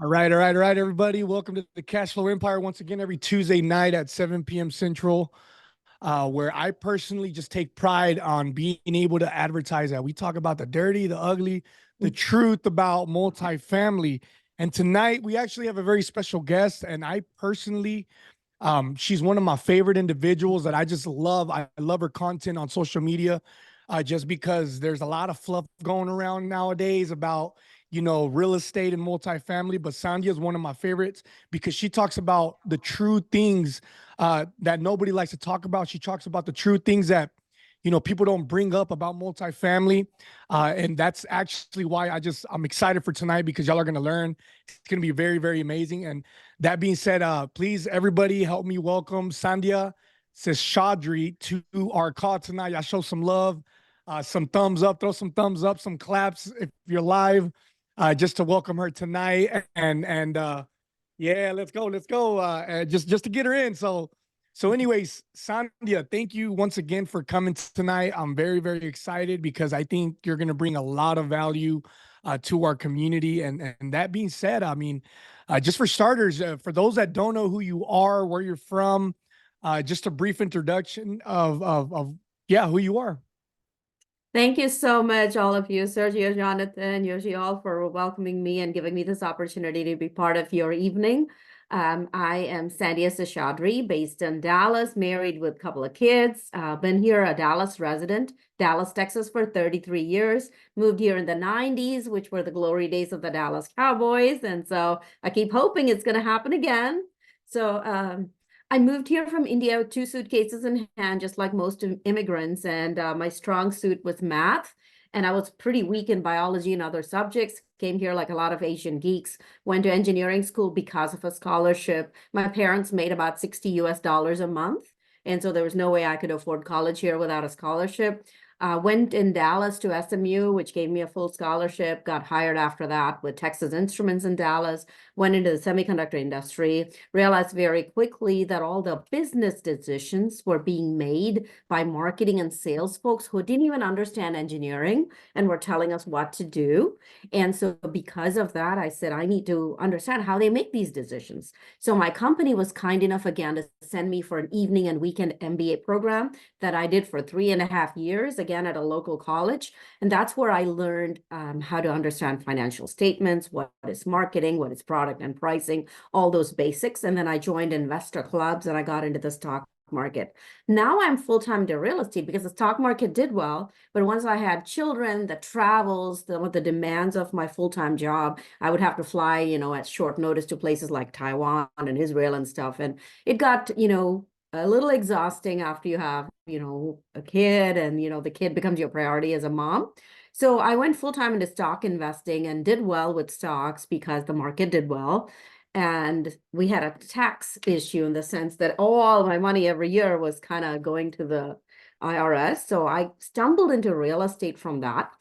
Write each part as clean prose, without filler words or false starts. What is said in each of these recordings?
All right, everybody. Welcome to the Cash Flow Empire once again every Tuesday night at 7 p.m. Central, where I personally just take pride on being able to advertise that. We talk about the dirty, the ugly, the truth about multifamily. And tonight we actually have a very special guest, and I personally, she's one of my favorite individuals that I just love. I love her content on social media, just because there's a lot of fluff going around nowadays about real estate and multifamily. But Sandhya is one of my favorites because she talks about the true things that nobody likes to talk about. She talks about the true things that people don't bring up about multifamily, and that's actually why I'm excited for tonight because y'all are gonna learn. It's gonna be very, very amazing. And that being said, please everybody help me welcome Sandhya Seshadri to our call tonight. Y'all show some love, some thumbs up, throw some thumbs up, some claps if you're live, just to welcome her tonight. And yeah, let's go. Just to get her in. So anyways, Sandhya, thank you once again for coming tonight. I'm very, very excited because I think you're going to bring a lot of value to our community. And that being said, I mean, just for starters, for those that don't know who you are, where you're from, just a brief introduction of yeah, who you are. Thank you so much, all of you, Sergio, Jonathan, Yoshi, all for welcoming me and giving me this opportunity to be part of your evening. I am Sandhya Seshadri, based in Dallas, married with a couple of kids. Been here a Dallas resident, Dallas, Texas for 33 years. Moved here in the 90s, which were the glory days of the Dallas Cowboys. And so I keep hoping it's going to happen again. So I moved here from India with 2 suitcases in hand, just like most immigrants. And my strong suit was math. And I was pretty weak in biology and other subjects. Came here like a lot of Asian geeks. Went to engineering school because of a scholarship. My parents made about $60 a month. And so there was no way I could afford college here without a scholarship. Went in Dallas to SMU, which gave me a full scholarship. Got hired after that with Texas Instruments in Dallas. Went into the semiconductor industry. Realized very quickly that all the business decisions were being made by marketing and sales folks who didn't even understand engineering and were telling us what to do. And so because of that, I said, I need to understand how they make these decisions. So my company was kind enough again to send me for an evening and weekend MBA program that I did for 3.5 years, again at a local college. And that's where I learned how to understand financial statements, what is marketing, what is product and pricing, all those basics. And then I joined investor clubs and I got into the stock market. Now I'm full-time into real estate because the stock market did well. But once I had children, the travels, the demands of my full-time job, I would have to fly, at short notice to places like Taiwan and Israel and stuff. And it got, a little exhausting after you have, a kid and, the kid becomes your priority as a mom. So I went full-time into stock investing and did well with stocks because the market did well. And we had a tax issue in the sense that all my money every year was kind of going to the IRS. So I stumbled into real estate from that.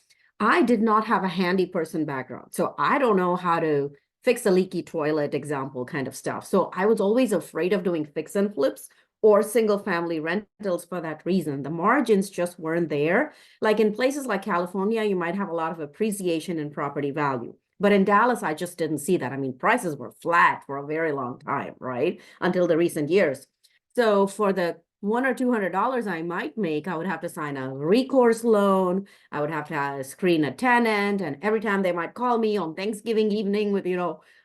I did not have a handy person background. So I don't know how to fix a leaky toilet example kind of stuff. So I was always afraid of doing fix and flips or single family rentals for that reason. The margins just weren't there. Like in places like California, you might have a lot of appreciation in property value. But in Dallas, I just didn't see that. I mean, prices were flat for a very long time, right? Until the recent years. So for the $100 or $200 I might make, I would have to sign a recourse loan. I would have to screen a tenant. And every time they might call me on Thanksgiving evening with,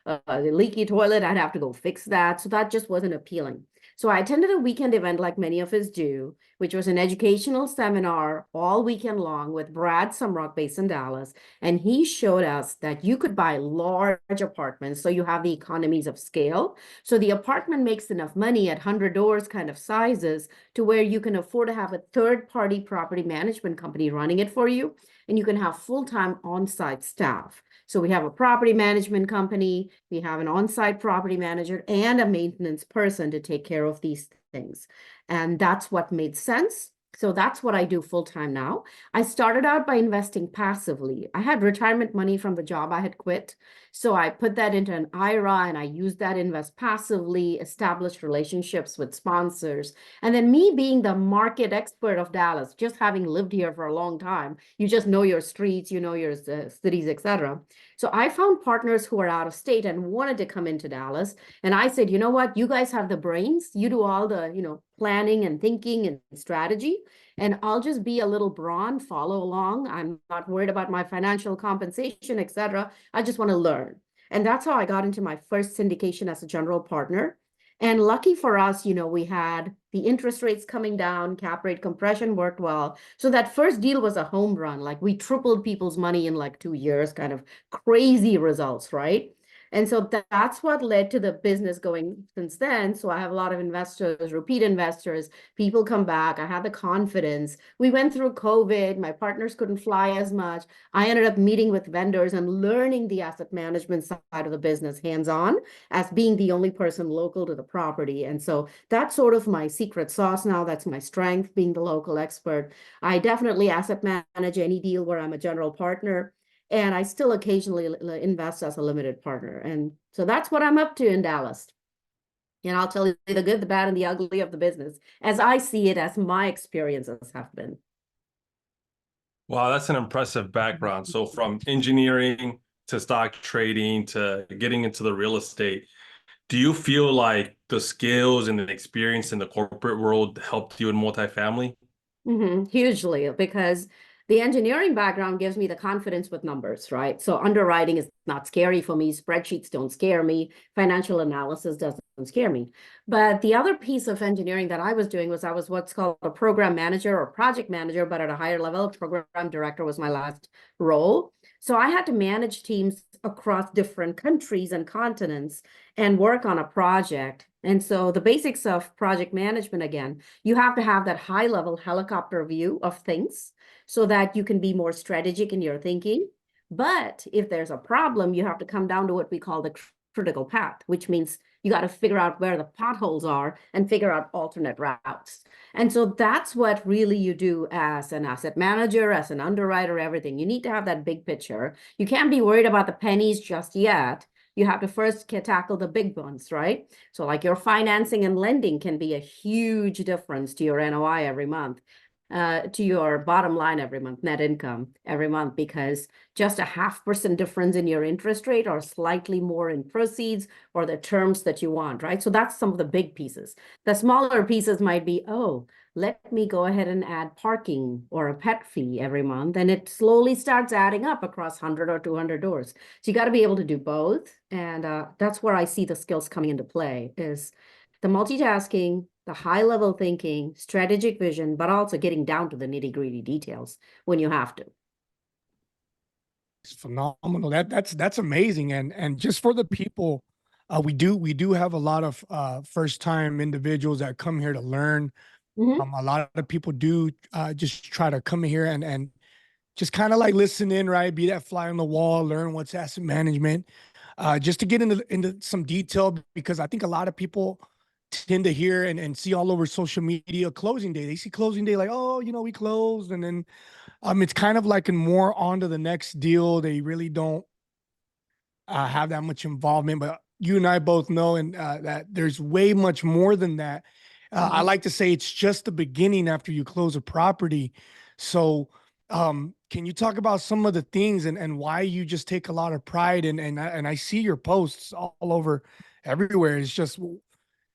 a leaky toilet, I'd have to go fix that. So that just wasn't appealing. So I attended a weekend event like many of us do, which was an educational seminar all weekend long with Brad Sumrock based in Dallas. And he showed us that you could buy large apartments so you have the economies of scale. So the apartment makes enough money at 100 doors kind of sizes to where you can afford to have a third-party property management company running it for you. And you can have full-time on-site staff. So we have a property management company, we have an on-site property manager and a maintenance person to take care of these things. And that's what made sense. So that's what I do full-time now. I started out by investing passively. I had retirement money from the job I had quit. So I put that into an IRA and I used that to invest passively, established relationships with sponsors. And then me being the market expert of Dallas, just having lived here for a long time, you just know your streets, you know your cities, etc. So I found partners who were out of state and wanted to come into Dallas. And I said, you know what? You guys have the brains. You do all the, planning and thinking and strategy. And I'll just be a little brawn, follow along. I'm not worried about my financial compensation, etc. I just want to learn. And that's how I got into my first syndication as a general partner. And lucky for us, we had the interest rates coming down, cap rate compression worked well. So that first deal was a home run. Like we tripled people's money in like 2 years, kind of crazy results, right? And so that's what led to the business going since then. So I have a lot of investors, repeat investors, people come back. I had the confidence. We went through COVID. My partners couldn't fly as much. I ended up meeting with vendors and learning the asset management side of the business hands-on as being the only person local to the property. And so that's sort of my secret sauce now. That's my strength, being the local expert. I definitely asset manage any deal where I'm a general partner. And I still occasionally invest as a limited partner. And so that's what I'm up to in Dallas. And I'll tell you the good, the bad, and the ugly of the business as I see it, as my experiences have been. Wow, that's an impressive background. So from engineering to stock trading to getting into the real estate, do you feel like the skills and the experience in the corporate world helped you in multifamily? Hugely, because the engineering background gives me the confidence with numbers, right? So underwriting is not scary for me. Spreadsheets don't scare me. Financial analysis doesn't scare me. But the other piece of engineering that I was doing was I was what's called a program manager or project manager, but at a higher level. Program director was my last role. So I had to manage teams across different countries and continents and work on a project. And so the basics of project management, again, you have to have that high level helicopter view of things so that you can be more strategic in your thinking. But if there's a problem, you have to come down to what we call the critical path, which means you got to figure out where the potholes are and figure out alternate routes. And so that's what really you do as an asset manager, as an underwriter, everything. You need to have that big picture. You can't be worried about the pennies just yet. You have to first tackle the big ones, right? So like your financing and lending can be a huge difference to your NOI every month, to your bottom line every month, net income every month, because just a 0.5% difference in your interest rate or slightly more in proceeds or the terms that you want, right? So that's some of the big pieces. The smaller pieces might be, oh, let me go ahead and add parking or a pet fee every month. And it slowly starts adding up across 100 or 200 doors. So you got to be able to do both. And that's where I see the skills coming into play is the multitasking, the high level thinking, strategic vision, but also getting down to the nitty gritty details when you have to. It's phenomenal. That's amazing. And just for the people, we do have a lot of first time individuals that come here to learn. A lot of people do just try to come here and just kind of like listen in, right? Be that fly on the wall, learn what's asset management, just to get into some detail, because I think a lot of people tend to hear and see all over social media closing day. They see closing day like, oh, we closed, and then it's kind of like more on to the next deal. They really don't have that much involvement, but you and I both know that there's way much more than that. I like to say it's just the beginning after you close a property. So can you talk about some of the things and why you just take a lot of pride and I see your posts all over everywhere. It's just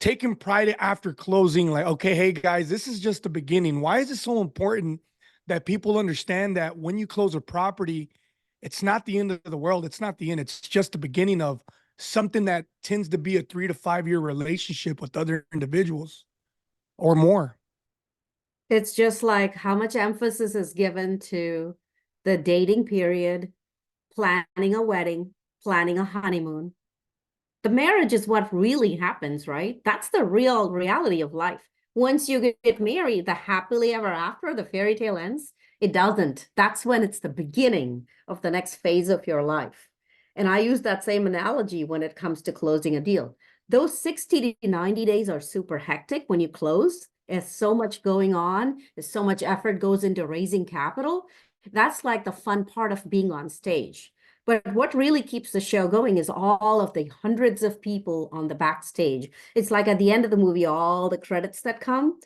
taking pride after closing, like, okay, hey guys, this is just the beginning. Why is it so important that people understand that when you close a property, it's not the end of the world. It's not the end. It's just the beginning of something that tends to be a 3 to 5 year relationship with other individuals or more. It's just like how much emphasis is given to the dating period, planning a wedding, planning a honeymoon. The marriage is what really happens, right? That's the real reality of life. Once you get married, the happily ever after, the fairy tale ends. It doesn't. That's when it's the beginning of the next phase of your life. And I use that same analogy when it comes to closing a deal. Those 60 to 90 days are super hectic when you close. There's so much going on. There's so much effort goes into raising capital. That's like the fun part of being on stage. But what really keeps the show going is all of the hundreds of people on the backstage. It's like at the end of the movie, all the credits that come.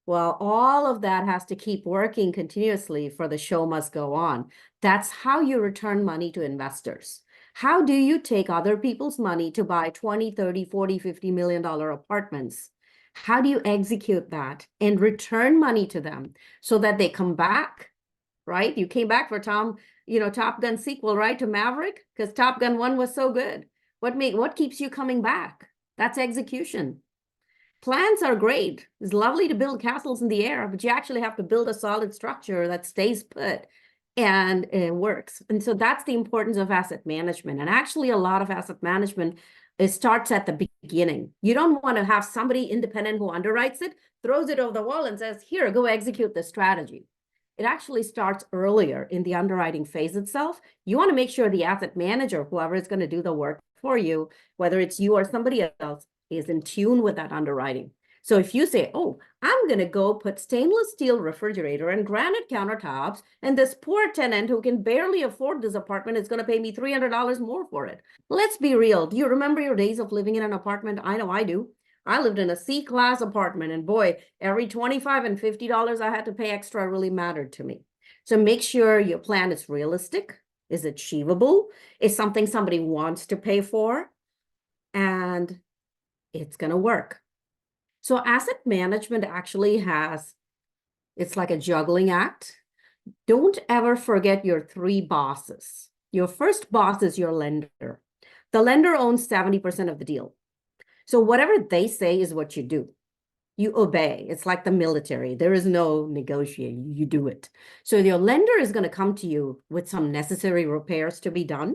Well, all of that has to keep working continuously for the show must go on. That's how you return money to investors. How do you take other people's money to buy 20, 30, 40, $50 million apartments? How do you execute that and return money to them so that they come back, right? You came back for Top Gun sequel, right, to Maverick, because Top Gun 1 was so good. What keeps you coming back? That's execution. Plans are great. It's lovely to build castles in the air, but you actually have to build a solid structure that stays put and it works. And so that's the importance of asset management. And actually, a lot of asset management, it starts at the beginning. You don't want to have somebody independent who underwrites it, throws it over the wall and says, here, go execute the strategy. It actually starts earlier in the underwriting phase itself. You want to make sure the asset manager, whoever is going to do the work for you, whether it's you or somebody else, is in tune with that underwriting. So if you say, oh, I'm going to go put stainless steel refrigerator and granite countertops, and this poor tenant who can barely afford this apartment is going to pay me $300 more for it. Let's be real. Do you remember your days of living in an apartment? I know I do. I lived in a C-class apartment, and boy, every $25 and $50 I had to pay extra really mattered to me. So make sure your plan is realistic, is achievable, is something somebody wants to pay for, and it's going to work. So asset management actually it's like a juggling act. Don't ever forget your three bosses. Your first boss is your lender. The lender owns 70% of the deal. So whatever they say is what you do. You obey. It's like the military. There is no negotiating. You do it. So your lender is going to come to you with some necessary repairs to be done,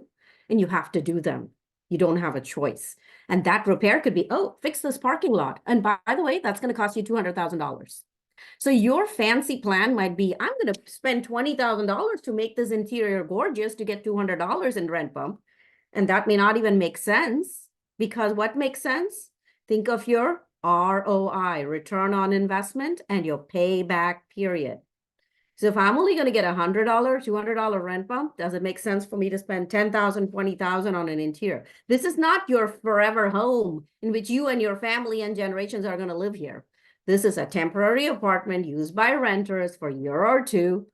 and you have to do them. You don't have a choice. And that repair could be, oh, fix this parking lot. And by the way, that's going to cost you $200,000. So your fancy plan might be, I'm going to spend $20,000 to make this interior gorgeous to get $200 in rent bump. And that may not even make sense, because what makes sense? Think of your ROI, return on investment, and your payback period. So if I'm only going to get $100, $200 rent bump, does it make sense for me to spend $10,000, $20,000 on an interior? This is not your forever home in which you and your family and generations are going to live here. This is a temporary apartment used by renters for a year or two.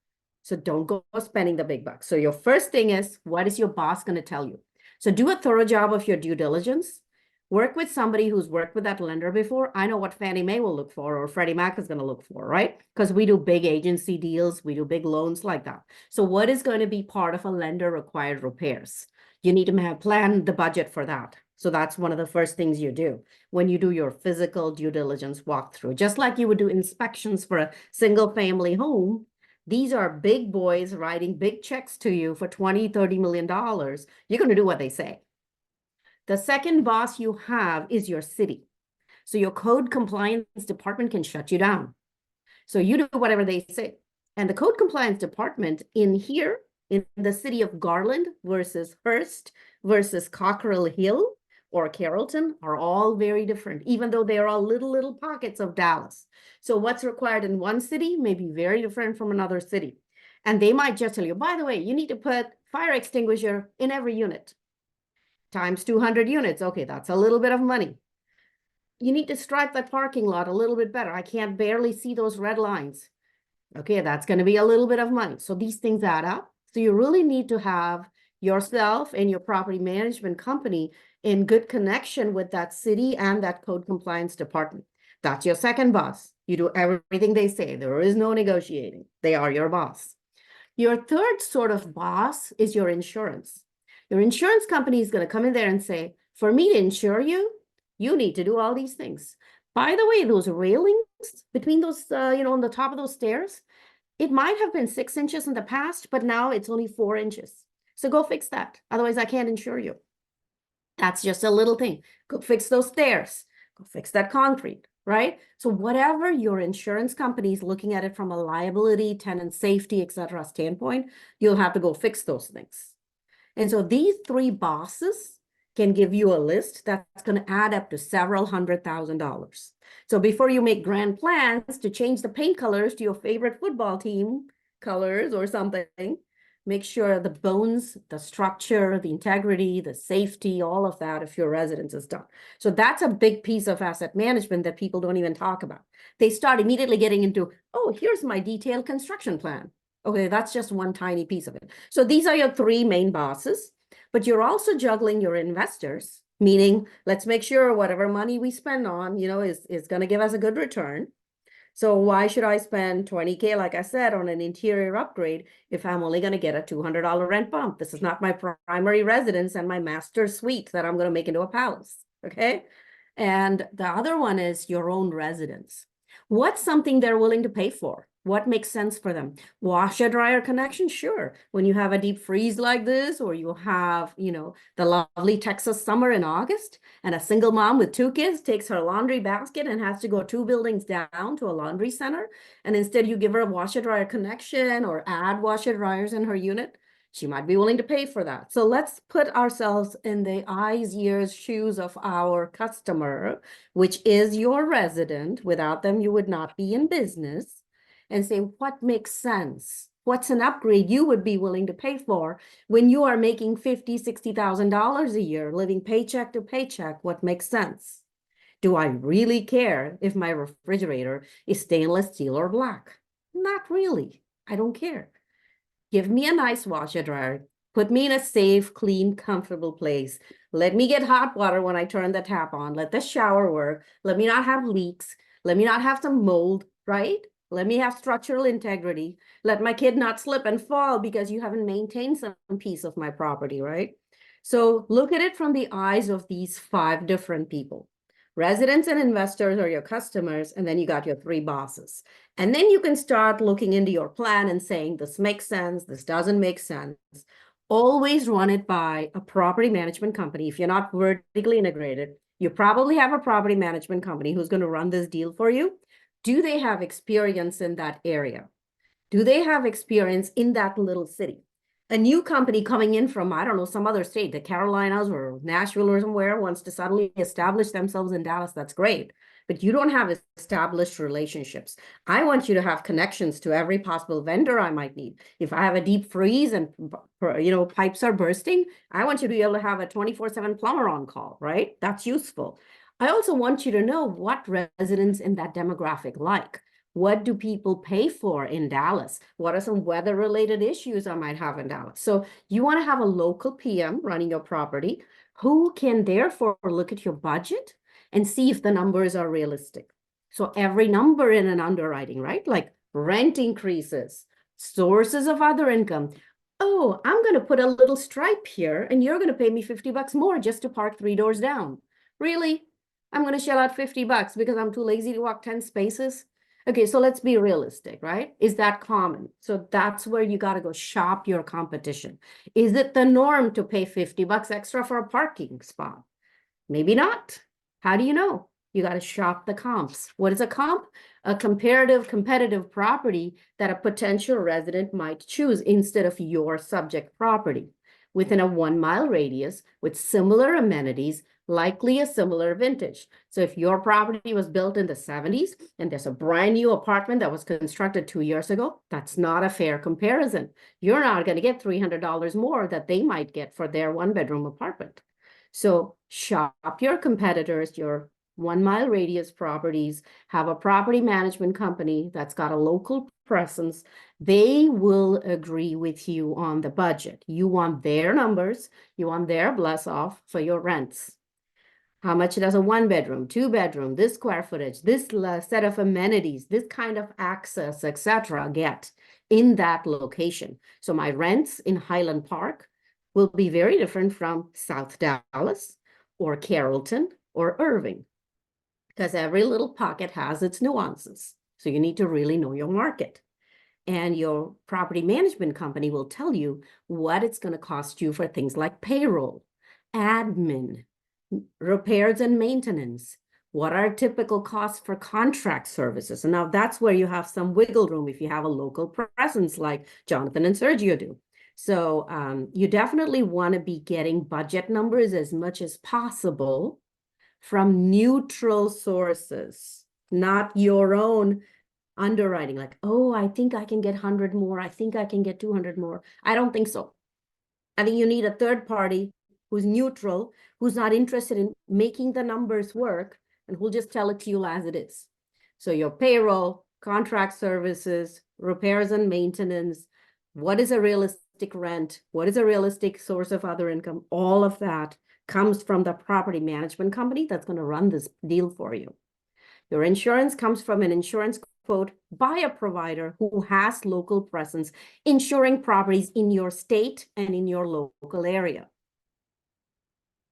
So don't go spending the big bucks. So your first thing is, what is your boss going to tell you? So do a thorough job of your due diligence. Work with somebody who's worked with that lender before. I know what Fannie Mae will look for, or Freddie Mac is going to look for, right? Because we do big agency deals, we do big loans like that. So what is going to be part of a lender required repairs? You need to have planned the budget for that. So that's one of the first things you do when you do your physical due diligence walkthrough. Just like you would do inspections for a single family home, these are big boys writing big checks to you for $20, $30 million. You're going to do what they say. The second boss you have is your city. So your code compliance department can shut you down. So you do whatever they say. And the code compliance department in here, in the city of Garland versus Hearst versus Cockrell Hill or Carrollton, are all very different, even though they are all little pockets of Dallas. So what's required in one city may be very different from another city. And they might just tell you, by the way, you need to put fire extinguisher in every unit. Times 200 units. Okay, that's a little bit of money. You need to stripe that parking lot a little bit better. I can't barely see those red lines. Okay, that's going to be a little bit of money. So these things add up. So you really need to have yourself and your property management company in good connection with that city and that code compliance department. That's your second boss. You do everything they say. There is no negotiating. They are your boss. Your third sort of boss is your insurance. Your insurance company is going to come in there and say, for me to insure you, you need to do all these things. By the way, those railings between those, on the top of those stairs, it might have been 6 inches in the past, but now it's only 4 inches. So go fix that. Otherwise, I can't insure you. That's just a little thing. Go fix those stairs. Go fix that concrete, right? So whatever your insurance company is looking at it from a liability, tenant safety, et cetera standpoint, you'll have to go fix those things. And so these three bosses can give you a list that's going to add up to several $100,000. So before you make grand plans to change the paint colors to your favorite football team colors or something, make sure the bones, the structure, the integrity, the safety, all of that of your residence is done. So that's a big piece of asset management that people don't even talk about. They start immediately getting into, oh, here's my detailed construction plan. Okay, that's just one tiny piece of it. So these are your three main bosses. but you're also juggling your investors, meaning let's make sure whatever money we spend on, is going to give us a good return. So why should I spend 20K, like I said, on an interior upgrade if I'm only going to get a $200 rent bump? This is not my primary residence and my master suite that I'm going to make into a palace, okay? And the other one is your own residence. What's something they're willing to pay for? What makes sense for them? Washer dryer connection? Sure. When you have a deep freeze like this, or you have, the lovely Texas summer in August, and a single mom with 2 kids takes her laundry basket and has to go 2 buildings down to a laundry center, and instead you give her a washer dryer connection or add washer dryers in her unit, she might be willing to pay for that. So let's put ourselves in the eyes, ears, shoes of our customer, which is your resident. Without them, you would not be in business. And say, what makes sense? What's an upgrade you would be willing to pay for when you are making $50,000, $60,000 a year, living paycheck to paycheck? What makes sense? Do I really care if my refrigerator is stainless steel or black? Not really. I don't care. Give me a nice washer dryer. Put me in a safe, clean, comfortable place. Let me get hot water when I turn the tap on. Let the shower work. Let me not have leaks. Let me not have some mold, right? Let me have structural integrity. Let my kid not slip and fall because you haven't maintained some piece of my property, right? So look at it from the eyes of these 5 different people. Residents and investors are your customers, and then you got your 3 bosses. And then you can start looking into your plan and saying, this makes sense, this doesn't make sense. Always run it by a property management company. If you're not vertically integrated, you probably have a property management company who's going to run this deal for you. Do they have experience in that area? Do they have experience in that little city? A new company coming in from, I don't know, some other state, the Carolinas or Nashville or somewhere, wants to suddenly establish themselves in Dallas, that's great. But you don't have established relationships. I want you to have connections to every possible vendor I might need. If I have a deep freeze and, pipes are bursting, I want you to be able to have a 24/7 plumber on call, right? That's useful. I also want you to know what residents in that demographic like. What do people pay for in Dallas? What are some weather-related issues I might have in Dallas? So you want to have a local PM running your property who can therefore look at your budget and see if the numbers are realistic. So every number in an underwriting, right? Like rent increases, sources of other income. Oh, I'm going to put a little stripe here and you're going to pay me $50 more just to park 3 doors down. Really? I'm going to shell out $50 because I'm too lazy to walk 10 spaces. Okay, so let's be realistic, right? Is that common? So that's where you got to go shop your competition. Is it the norm to pay $50 extra for a parking spot? Maybe not. How do you know? You got to shop the comps. What is a comp? A competitive property that a potential resident might choose instead of your subject property within a 1-mile radius with similar amenities, likely a similar vintage. So if your property was built in the 70s and there's a brand new apartment that was constructed 2 years ago, that's not a fair comparison. You're not going to get $300 more that they might get for their 1-bedroom apartment. So shop your competitors, your 1-mile radius properties, have a property management company that's got a local presence. They will agree with you on the budget. You want their numbers, you want their bless off for your rents. How much does a 1-bedroom, 2-bedroom, this square footage, this set of amenities, this kind of access, etc. get in that location? So my rents in Highland Park will be very different from South Dallas or Carrollton or Irving, because every little pocket has its nuances. So you need to really know your market. And your property management company will tell you what it's going to cost you for things like payroll, admin, repairs and maintenance. What are typical costs for contract services? And now that's where you have some wiggle room if you have a local presence like Jonathan and Sergio do. So you definitely want to be getting budget numbers as much as possible from neutral sources, not your own underwriting. Like, oh, I think I can get 100 more. I think I can get 200 more. I don't think so. I think you need a third party who's neutral, who's not interested in making the numbers work, and who'll just tell it to you as it is. So your payroll, contract services, repairs and maintenance, what is a realistic realistic rent? What is a realistic source of other income? All of that comes from the property management company that's going to run this deal for you. Your insurance comes from an insurance quote by a provider who has local presence, insuring properties in your state and in your local area.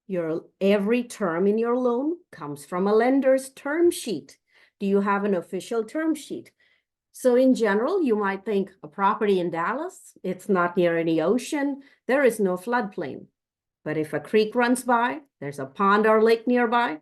Your every term in your loan comes from a lender's term sheet. Do you have an official term sheet? So in general, you might think a property in Dallas, it's not near any ocean, there is no floodplain. But if a creek runs by, there's a pond or lake nearby,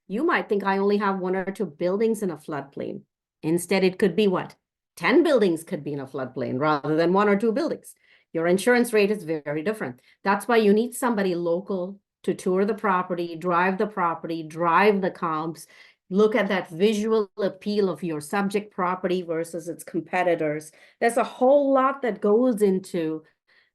you might think I only have 1 or 2 buildings in a floodplain. Instead, it could be what? 10 buildings could be in a floodplain rather than 1 or 2 buildings. Your insurance rate is very different. That's why you need somebody local to tour the property, drive the comps, look at that visual appeal of your subject property versus its competitors. There's a whole lot that goes into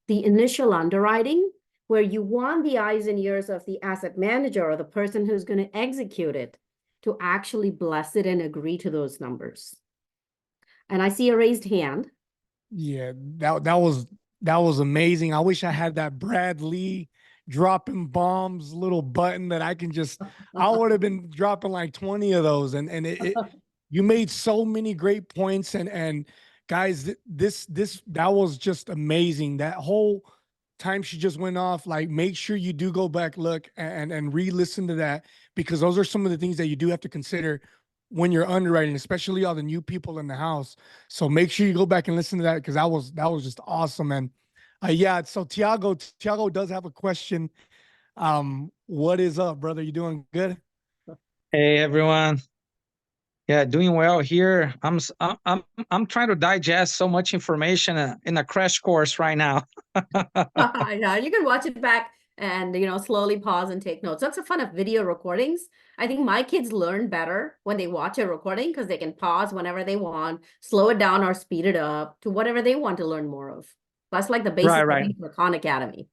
the initial underwriting where you want the eyes and ears of the asset manager or the person who's going to execute it to actually bless it and agree to those numbers. And I see a raised hand. Yeah, that was amazing. I wish I had that Brad Lee dropping bombs little button that I can just, I would have been dropping like 20 of those. And you made so many great points. And guys, that was just amazing. That whole time she just went off, like, make sure you do go back, look, and re-listen to that, because those are some of the things that you do have to consider when you're underwriting, especially all the new people in the house. So make sure you go back and listen to that, because that was just awesome. And yeah, so Tiago does have a question. What is up, brother? You doing good? Hey everyone. Yeah, doing well here. I'm trying to digest so much information in a crash course right now. I know. You can watch it back and, slowly pause and take notes. That's the fun of video recordings. I think my kids learn better when they watch a recording because they can pause whenever they want, slow it down or speed it up to whatever they want to learn more of. That's like the basic Right. for Khan Academy.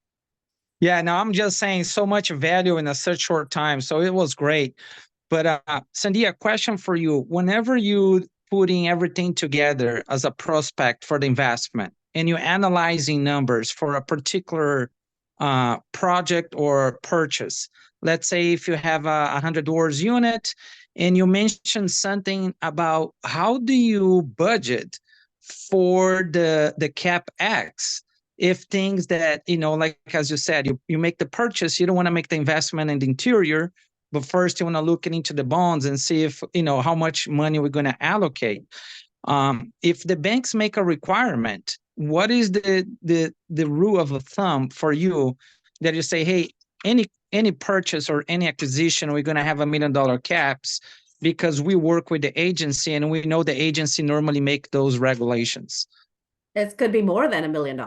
Yeah, no, I'm just saying so much value in a such short time. So it was great. But Sandhya, a question for you. Whenever you putting everything together as a prospect for the investment and you're analyzing numbers for a particular project or purchase, let's say if you have a 100 doors unit and you mentioned something about how do you budget for the CapEx, if things that, like as you said, you make the purchase, you don't want to make the investment in the interior, but first you want to look into the bonds and see if, how much money we're going to allocate. If the banks make a requirement, what is the rule of thumb for you that you say, hey, any purchase or any acquisition, we're going to have $1 million caps because we work with the agency and we know the agency normally make those regulations? It could be more than $1 million.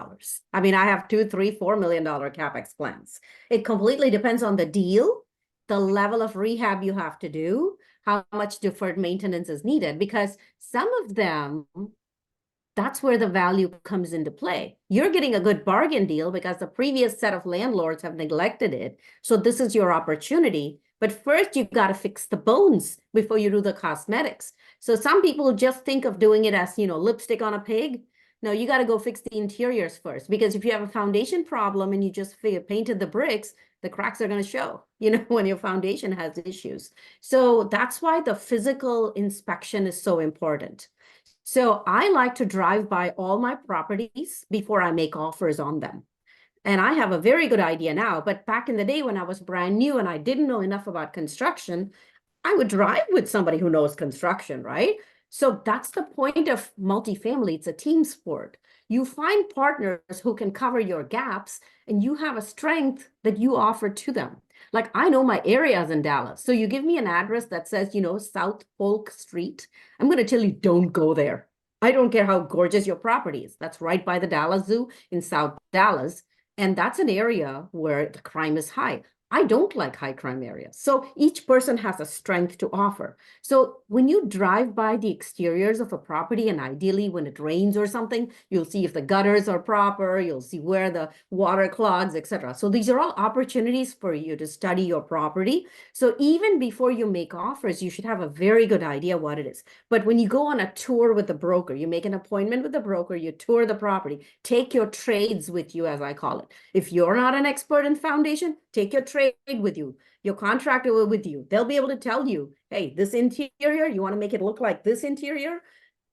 I mean, I have $2, $3, $4 million CapEx plans. It completely depends on the deal, the level of rehab you have to do, how much deferred maintenance is needed, because some of them, that's where the value comes into play. You're getting a good bargain deal because the previous set of landlords have neglected it. So this is your opportunity. But first, you've got to fix the bones before you do the cosmetics. So some people just think of doing it as, lipstick on a pig. No, you got to go fix the interiors first, because if you have a foundation problem and you just painted the bricks, the cracks are going to show, when your foundation has issues. So that's why the physical inspection is so important. So I like to drive by all my properties before I make offers on them. And I have a very good idea now, but back in the day when I was brand new and I didn't know enough about construction, I would drive with somebody who knows construction, right? So that's the point of multifamily. It's a team sport. You find partners who can cover your gaps and you have a strength that you offer to them. Like, I know my areas in Dallas. So you give me an address that says, South Polk Street. I'm going to tell you, don't go there. I don't care how gorgeous your property is. That's right by the Dallas Zoo in South Dallas. And that's an area where the crime is high. I don't like high crime areas. So each person has a strength to offer. So when you drive by the exteriors of a property, and ideally when it rains or something, you'll see if the gutters are proper, you'll see where the water clogs, etc. So these are all opportunities for you to study your property. So even before you make offers, you should have a very good idea what it is. But when you go on a tour with the broker, you make an appointment with the broker, you tour the property, take your trades with you, as I call it. If you're not an expert in foundation, take your trade with you, your contractor will with you. They'll be able to tell you, hey, this interior, you want to make it look like this interior?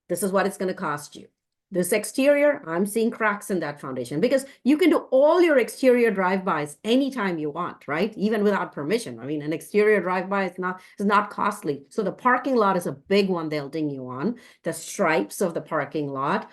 This is what it's going to cost you. This exterior, I'm seeing cracks in that foundation, because you can do all your exterior drive-bys anytime you want, right? Even without permission. I mean, an exterior drive-by is not costly. So the parking lot is a big one they'll ding you on. The stripes of the parking lot,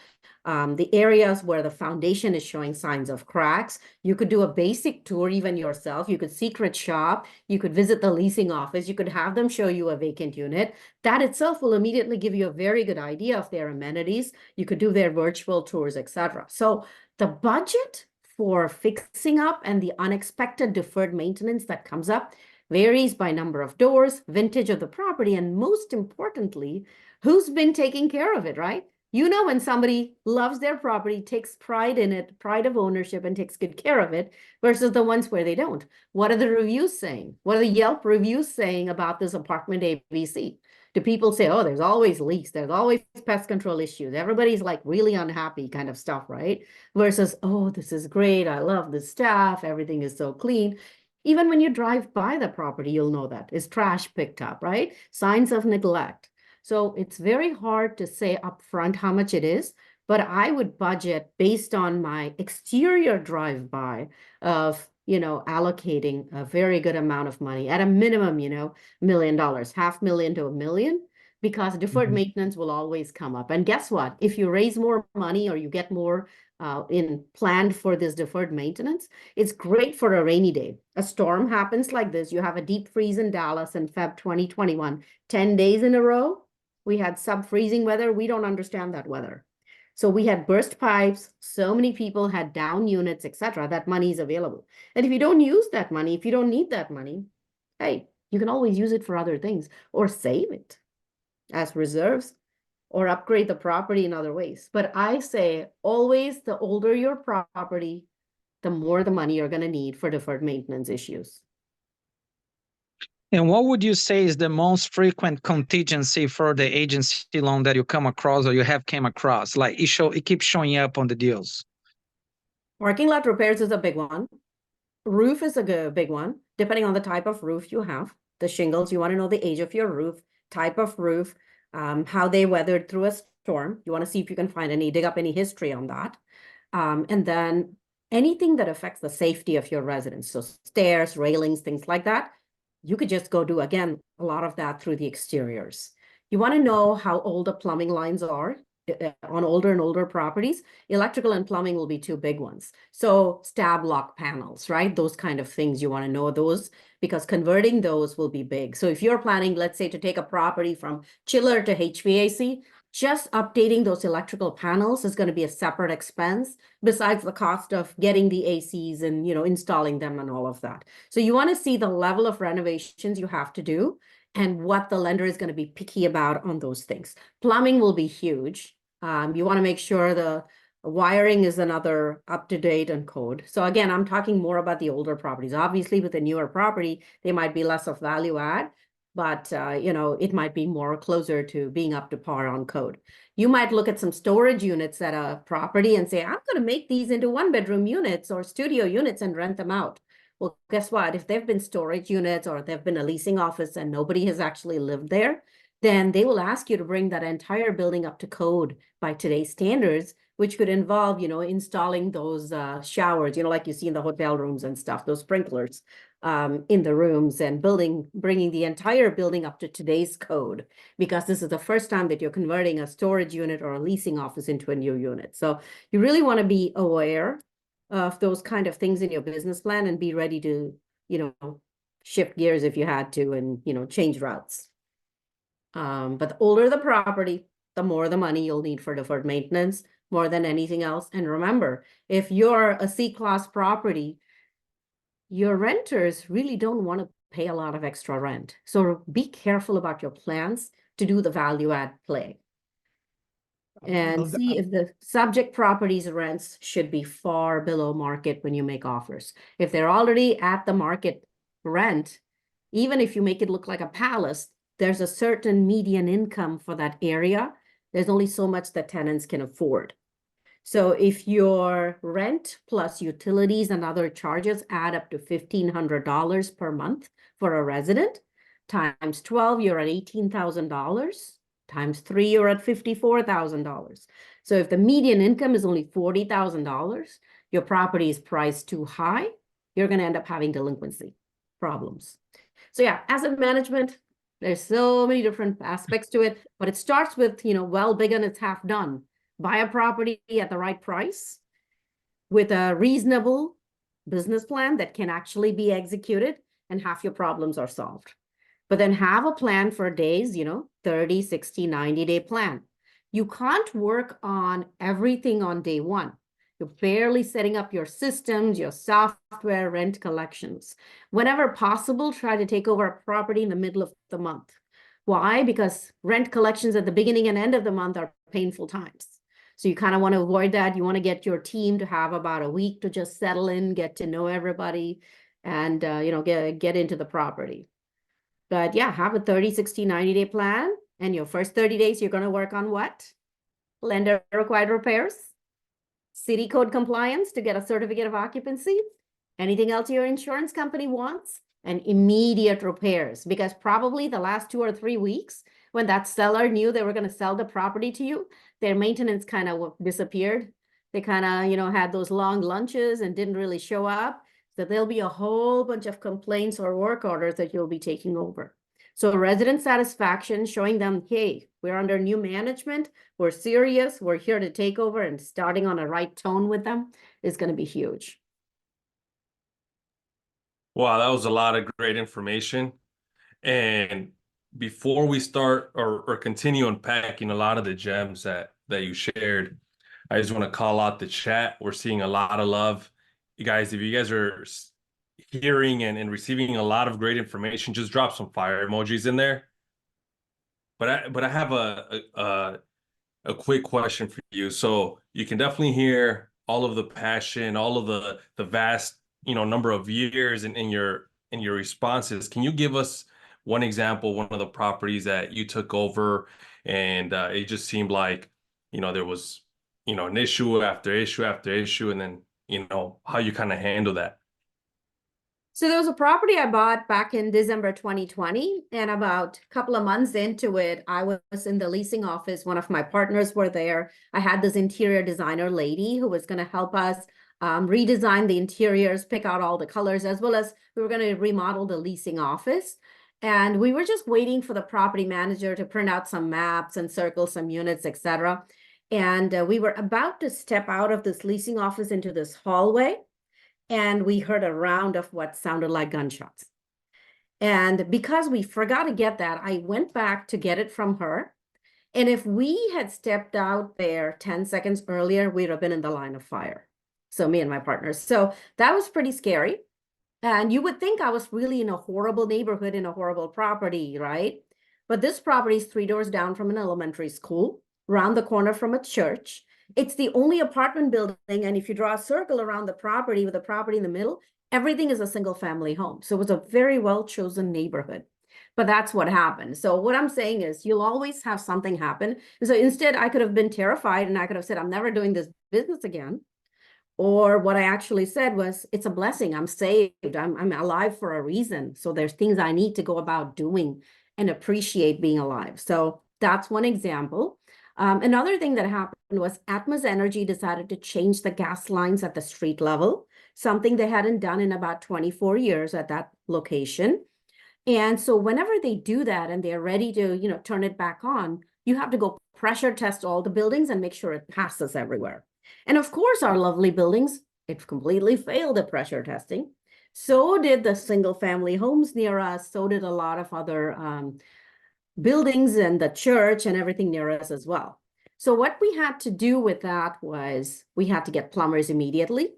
the areas where the foundation is showing signs of cracks. You could do a basic tour even yourself. You could secret shop. You could visit the leasing office. You could have them show you a vacant unit. That itself will immediately give you a very good idea of their amenities. You could do their virtual tours, etc. So the budget for fixing up and the unexpected deferred maintenance that comes up varies by number of doors, vintage of the property, and most importantly, who's been taking care of it, right? You know, when somebody loves their property, takes pride in it, pride of ownership, and takes good care of it, versus the ones where they don't. What are the reviews saying? What are the Yelp reviews saying about this apartment ABC? Do people say, oh, there's always leaks, there's always pest control issues, everybody's like really unhappy kind of stuff, right? Versus, oh, this is great, I love the staff, everything is so clean. Even when you drive by the property, you'll know that. Is trash picked up, right? Signs of neglect. So it's very hard to say upfront how much it is, but I would budget based on my exterior drive-by of, allocating a very good amount of money at a minimum, $1 million, $500,000 to $1 million, because deferred maintenance will always come up. And guess what? If you raise more money or you get more in planned for this deferred maintenance, it's great for a rainy day. A storm happens like this. You have a deep freeze in Dallas in Feb 2021, 10 days in a row. We had sub-freezing weather. We don't understand that weather. So we had burst pipes. So many people had down units, etc. That money is available. And if you don't use that money, if you don't need that money, hey, you can always use it for other things or save it as reserves or upgrade the property in other ways. But I say always the older your property, the more the money you're going to need for deferred maintenance issues. And what would you say is the most frequent contingency for the agency loan that you come across or you have came across? Like it keeps showing up on the deals. Parking lot repairs is a big one. Roof is a big one, depending on the type of roof you have. The shingles, you want to know the age of your roof, type of roof, how they weathered through a storm. You want to see if you can dig up any history on that. And then anything that affects the safety of your residents. So stairs, railings, things like that. You could just go do, again, a lot of that through the exteriors. You want to know how old the plumbing lines are on older and older properties. Electrical and plumbing will be two big ones. So stab lock panels, right? Those kind of things, you want to know those, because converting those will be big. So if you're planning, let's say, to take a property from chiller to HVAC, just updating those electrical panels is going to be a separate expense besides the cost of getting the ACs and, installing them and all of that. So you want to see the level of renovations you have to do and what the lender is going to be picky about on those things. Plumbing will be huge. You want to make sure the wiring is another up-to-date and code. So again, I'm talking more about the older properties. Obviously, with a newer property, they might be less of value add, but it might be more closer to being up to par on code. You might look at some storage units at a property and say, I'm going to make these into one-bedroom units or studio units and rent them out. Well, guess what? If they've been storage units or they've been a leasing office and nobody has actually lived there, then they will ask you to bring that entire building up to code by today's standards, which could involve, installing those showers, like you see in the hotel rooms and stuff, those sprinklers in the rooms, and bringing the entire building up to today's code, because this is the first time that you're converting a storage unit or a leasing office into a new unit. So you really want to be aware of those kind of things in your business plan and be ready to, shift gears if you had to and, change routes. But the older the property, the more the money you'll need for deferred maintenance, more than anything else. And remember, if you're a C-class property, your renters really don't want to pay a lot of extra rent. So be careful about your plans to do the value add play. And see if the subject properties rents should be far below market when you make offers. If they're already at the market rent, even if you make it look like a palace, there's a certain median income for that area. There's only so much that tenants can afford. So if your rent plus utilities and other charges add up to $1,500 per month for a resident, times 12, you're at $18,000. Times 3, you're at $54,000. So if the median income is only $40,000, your property is priced too high, you're going to end up having delinquency problems. So yeah, asset management, there's so many different aspects to it, but it starts with, well, big and it's half done. Buy a property at the right price with a reasonable business plan that can actually be executed, and half your problems are solved. But then have a plan for days, 30, 60, 90-day plan. You can't work on everything on day one. You're barely setting up your systems, your software, rent collections. Whenever possible, try to take over a property in the middle of the month. Why? Because rent collections at the beginning and end of the month are painful times. So you kind of want to avoid that. You want to get your team to have about a week to just settle in, get to know everybody, and get into the property. But yeah, have a 30, 60, 90-day plan. And your first 30 days, you're going to work on what? Lender required repairs, city code compliance to get a certificate of occupancy, anything else your insurance company wants, and immediate repairs. Because probably the last 2 or 3 weeks, when that seller knew they were going to sell the property to you, their maintenance kind of disappeared. They kind of, had those long lunches and didn't really show up. So there'll be a whole bunch of complaints or work orders that you'll be taking over. So resident satisfaction, showing them, hey, we're under new management, we're serious, we're here to take over, and starting on a right tone with them is going to be huge. Wow, that was a lot of great information. And before we start or continue unpacking a lot of the gems that you shared, I just want to call out the chat. We're seeing a lot of love. You guys, if you guys are hearing and receiving a lot of great information, just drop some fire emojis in there. But I have a quick question for you. So you can definitely hear all of the passion, all of the vast, number of years in your responses. Can you give us one example, one of the properties that you took over, and it just seemed like, there was, an issue after issue after issue, and then, how you kind of handle that? So there was a property I bought back in December 2020, and about a couple of months into it, I was in the leasing office. One of my partners were there. I had this interior designer lady who was going to help us redesign the interiors, pick out all the colors, as well as we were going to remodel the leasing office. And we were just waiting for the property manager to print out some maps and circle some units, etc. And we were about to step out of this leasing office into this hallway, and we heard a round of what sounded like gunshots. And because we forgot to get that, I went back to get it from her. And if we had stepped out there 10 seconds earlier, we'd have been in the line of fire. So me and my partners. So that was pretty scary. And you would think I was really in a horrible neighborhood, in a horrible property, right? But this property is 3 doors down from an elementary school, around the corner from a church. It's the only apartment building. And if you draw a circle around the property with the property in the middle, everything is a single family home. So it was a very well-chosen neighborhood. But that's what happened. So what I'm saying is you'll always have something happen. And so instead, I could have been terrified and I could have said, I'm never doing this business again. Or what I actually said was, it's a blessing. I'm saved. I'm alive for a reason. So there's things I need to go about doing and appreciate being alive. So that's one example. Another thing that happened was Atmos Energy decided to change the gas lines at the street level, something they hadn't done in about 24 years at that location. And so whenever they do that and they're ready to, turn it back on, you have to go pressure test all the buildings and make sure it passes everywhere. And of course, our lovely buildings, it completely failed at pressure testing. So did the single family homes near us. So did a lot of other buildings and the church and everything near us as well. So what we had to do with that was we had to get plumbers immediately.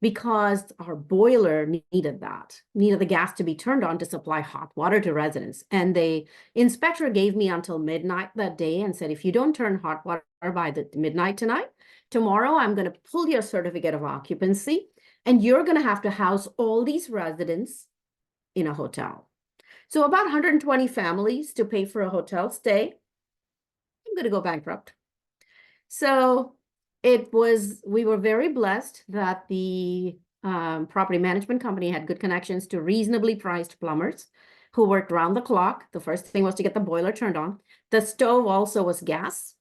because our boiler needed the gas to be turned on to supply hot water to residents. And the inspector gave me until midnight that day and said, if you don't turn hot water by the midnight tonight, tomorrow I'm going to pull your certificate of occupancy and you're going to have to house all these residents in a hotel. So about 120 families to pay for a hotel stay. I'm going to go bankrupt. So we were very blessed that the property management company had good connections to reasonably priced plumbers who worked round the clock. The first thing was to get the boiler turned on. The stove also was gas.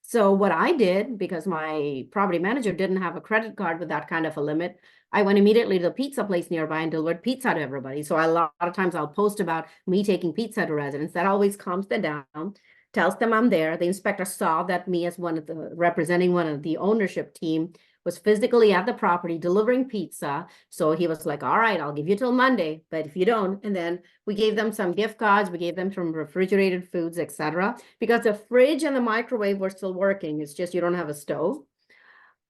So what I did, because my property manager didn't have a credit card with that kind of a limit, I went immediately to the pizza place nearby and delivered pizza to everybody. So a lot of times I'll post about me taking pizza to residents. That always calms them down, tells them I'm there. The inspector saw that me as representing one of the ownership team was physically at the property delivering pizza. So he was like, all right, I'll give you till Monday, but if you don't, and then we gave them some gift cards, we gave them some refrigerated foods, etc. Because the fridge and the microwave were still working. It's just you don't have a stove.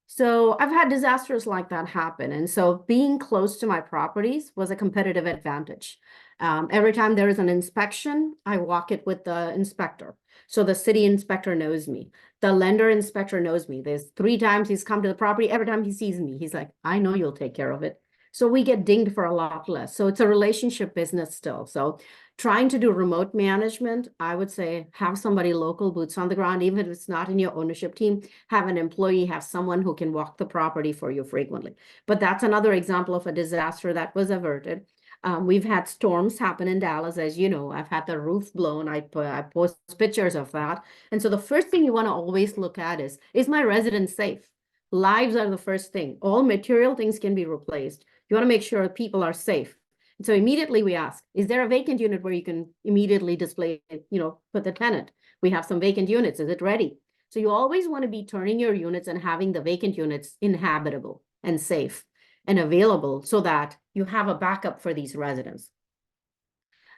So I've had disasters like that happen. And so being close to my properties was a competitive advantage. Every time there is an inspection, I walk it with the inspector. So the city inspector knows me. The lender inspector knows me. There's 3 times he's come to the property. Every time he sees me, he's like, I know you'll take care of it. So we get dinged for a lot less. So it's a relationship business still. So trying to do remote management, I would say have somebody local, boots on the ground, even if it's not in your ownership team, have an employee, have someone who can walk the property for you frequently. But that's another example of a disaster that was averted. We've had storms happen in Dallas, as you know. I've had the roof blown. I post pictures of that. And so the first thing you want to always look at is my resident safe? Lives are the first thing. All material things can be replaced. You want to make sure people are safe. And so immediately we ask, is there a vacant unit where you can immediately display, put the tenant? We have some vacant units. Is it ready? So you always want to be turning your units and having the vacant units inhabitable and safe and available so that you have a backup for these residents.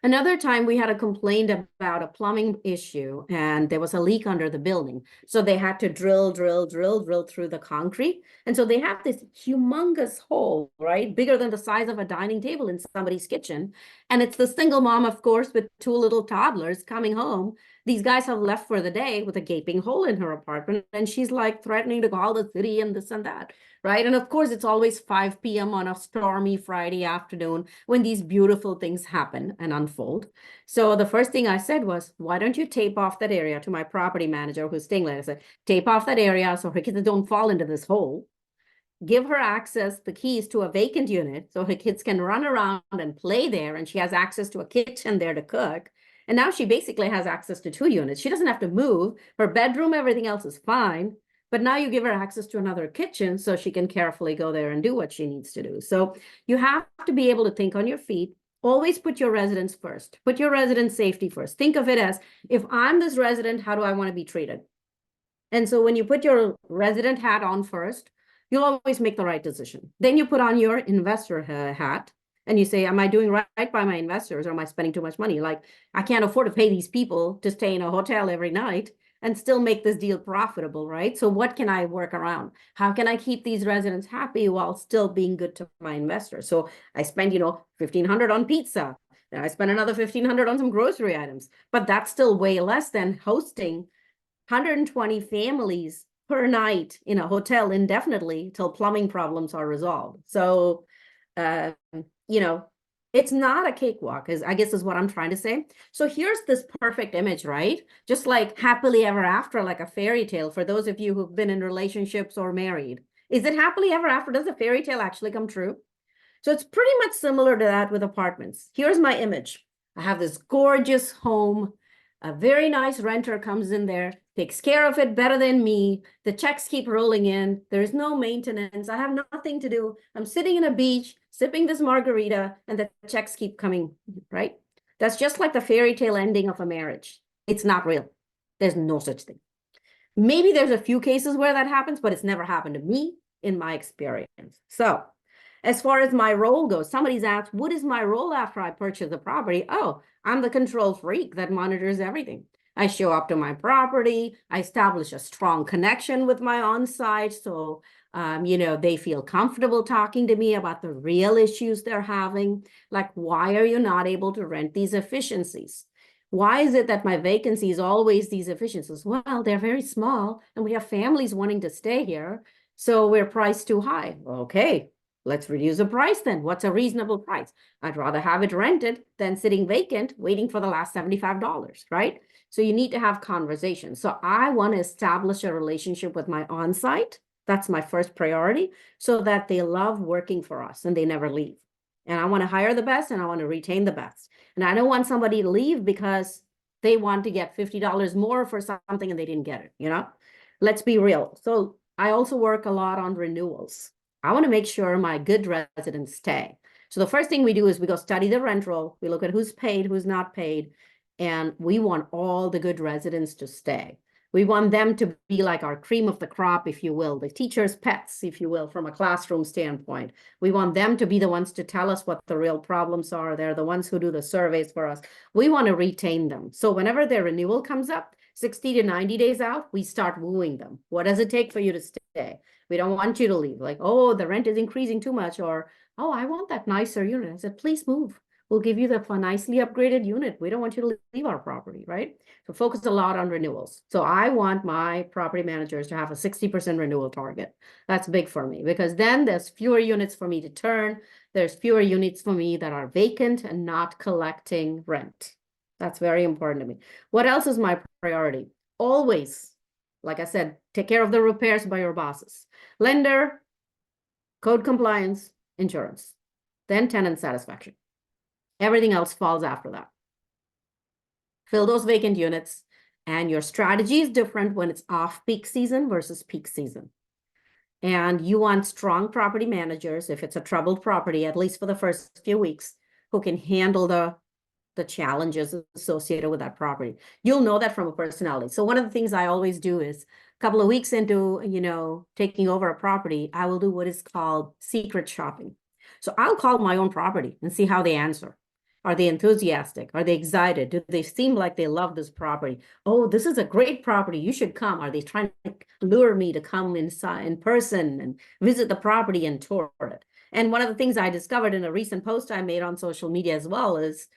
Another time we had a complaint about a plumbing issue and there was a leak under the building. So they had to drill through the concrete. And so they have this humongous hole, right? Bigger than the size of a dining table in somebody's kitchen. And it's the single mom, of course, with 2 little toddlers coming home. These guys have left for the day with a gaping hole in her apartment. And she's like threatening to call the city and this and that, right? And of course, it's always 5 p.m. on a stormy Friday afternoon when these beautiful things happen and unfold. So the first thing I said was, why don't you tape off that area to my property manager who's staying there? I said, tape off that area so her kids don't fall into this hole. Give her access, the keys to a vacant unit so her kids can run around and play there. And she has access to a kitchen there to cook. And now she basically has access to 2 units. She doesn't have to move. Her bedroom, everything else is fine. But now you give her access to another kitchen so she can carefully go there and do what she needs to do. So you have to be able to think on your feet. Always put your residents first. Put your resident safety first. Think of it as, if I'm this resident, how do I want to be treated? And so when you put your resident hat on first, you'll always make the right decision. Then you put on your investor hat and you say, am I doing right by my investors or am I spending too much money? Like, I can't afford to pay these people to stay in a hotel every night and still make this deal profitable, right? So what can I work around? How can I keep these residents happy while still being good to my investors? So I spend, $1,500 on pizza. Then I spend another $1,500 on some grocery items, but that's still way less than hosting 120 families per night in a hotel indefinitely till plumbing problems are resolved. So, it's not a cakewalk, I guess is what I'm trying to say. So here's this perfect image, right? Just like happily ever after, like a fairy tale for those of you who've been in relationships or married. Is it happily ever after? Does the fairy tale actually come true? So it's pretty much similar to that with apartments. Here's my image. I have this gorgeous home. A very nice renter comes in there, takes care of it better than me. The checks keep rolling in. There's no maintenance. I have nothing to do. I'm sitting in a beach, sipping this margarita, and the checks keep coming, right? That's just like the fairy tale ending of a marriage. It's not real. There's no such thing. Maybe there's a few cases where that happens, but it's never happened to me in my experience. So as far as my role goes, somebody's asked, what is my role after I purchase the property? Oh, I'm the control freak that monitors everything. I show up to my property. I establish a strong connection with my on-site. So They feel comfortable talking to me about the real issues they're having. Like, why are you not able to rent these efficiencies? Why is it that my vacancy is always these efficiencies? Well, they're very small and we have families wanting to stay here. So we're priced too high. Okay, let's reduce the price then. What's a reasonable price? I'd rather have it rented than sitting vacant, waiting for the last $75, right? So you need to have conversations. So I want to establish a relationship with my on-site. That's my first priority, so that they love working for us and they never leave. And I want to hire the best and I want to retain the best. And I don't want somebody to leave because they want to get $50 more for something and they didn't get it, Let's be real. So I also work a lot on renewals. I want to make sure my good residents stay. So the first thing we do is we go study the rent roll. We look at who's paid, who's not paid, and we want all the good residents to stay. We want them to be like our cream of the crop, if you will, the teacher's pets, if you will, from a classroom standpoint. We want them to be the ones to tell us what the real problems are. They're the ones who do the surveys for us. We want to retain them. So whenever their renewal comes up, 60 to 90 days out, we start wooing them. What does it take for you to stay? We don't want you to leave. Like, oh, the rent is increasing too much, or, oh, I want that nicer unit. I said, please move. We'll give you the nicely upgraded unit. We don't want you to leave our property, right? So focus a lot on renewals. So I want my property managers to have a 60% renewal target. That's big for me because then there's fewer units for me to turn. There's fewer units for me that are vacant and not collecting rent. That's very important to me. What else is my priority? Always, like I said, take care of the repairs by your bosses. Lender, code compliance, insurance, then tenant satisfaction. Everything else falls after that. Fill those vacant units, and your strategy is different when it's off-peak season versus peak season. And you want strong property managers, if it's a troubled property, at least for the first few weeks, who can handle the challenges associated with that property. You'll know that from a personality. So one of the things I always do is a couple of weeks into, taking over a property, I will do what is called secret shopping. So I'll call my own property and see how they answer. Are they enthusiastic? Are they excited? Do they seem like they love this property? Oh, this is a great property. You should come. Are they trying to lure me to come inside in person and visit the property and tour it? And one of the things I discovered in a recent post I made on social media as well is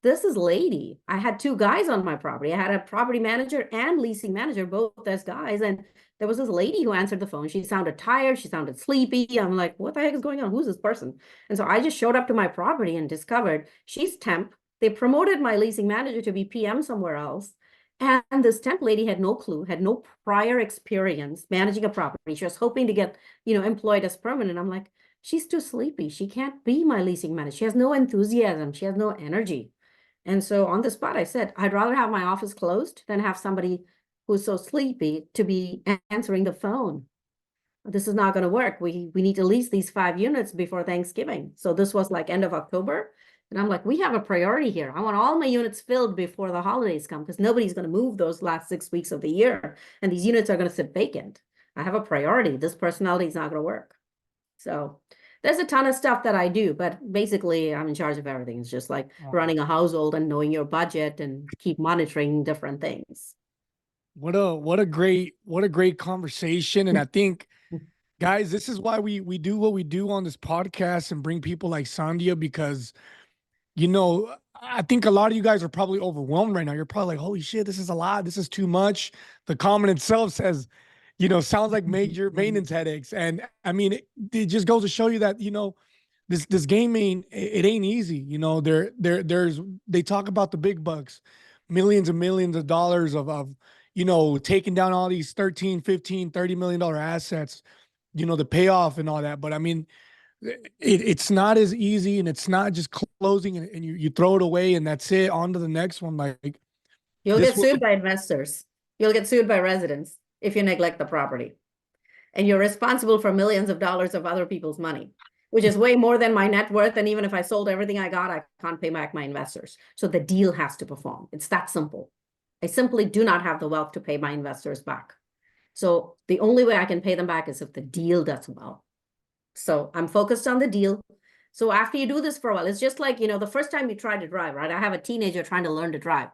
this lady. I had two guys on my property. I had a property manager and leasing manager, both as guys. And there was this lady who answered the phone. She sounded tired. She sounded sleepy. I'm like, what the heck is going on? Who's this person? And so I just showed up to my property and discovered she's temp. They promoted my leasing manager to be PM somewhere else. And this temp lady had no clue, had no prior experience managing a property. She was hoping to get, employed as permanent. I'm like, she's too sleepy. She can't be my leasing manager. She has no enthusiasm. She has no energy. And so on the spot, I said, I'd rather have my office closed than have somebody who's so sleepy to be answering the phone. This is not going to work. We need to lease these 5 units before Thanksgiving. So this was like end of October. And I'm like, we have a priority here. I want all my units filled before the holidays come because nobody's going to move those last 6 weeks of the year. And these units are going to sit vacant. I have a priority. This personality is not going to work. So there's a ton of stuff that I do, but basically I'm in charge of everything. It's just like running a household and knowing your budget and keep monitoring different things. What a great conversation. And I think, guys, this is why we do what we do on this podcast and bring people like Sandhya, because, I think a lot of you guys are probably overwhelmed right now. You're probably like, holy shit, this is a lot. This is too much. The comment itself says, sounds like major maintenance headaches. And I mean, it just goes to show you that, this game it ain't easy. They talk about the big bucks, millions and millions of dollars of taking down all these 13, 15, $30 million assets, the payoff and all that. But I mean, it's not as easy, and it's not just closing and you throw it away and that's it, on to the next one. Like, you'll get sued by investors. You'll get sued by residents if you neglect the property. And you're responsible for millions of dollars of other people's money, which is way more than my net worth. And even if I sold everything I got, I can't pay back my investors. So the deal has to perform. It's that simple. I simply do not have the wealth to pay my investors back. So the only way I can pay them back is if the deal does well. So I'm focused on the deal. So after you do this for a while, it's just like, the first time you try to drive, right? I have a teenager trying to learn to drive.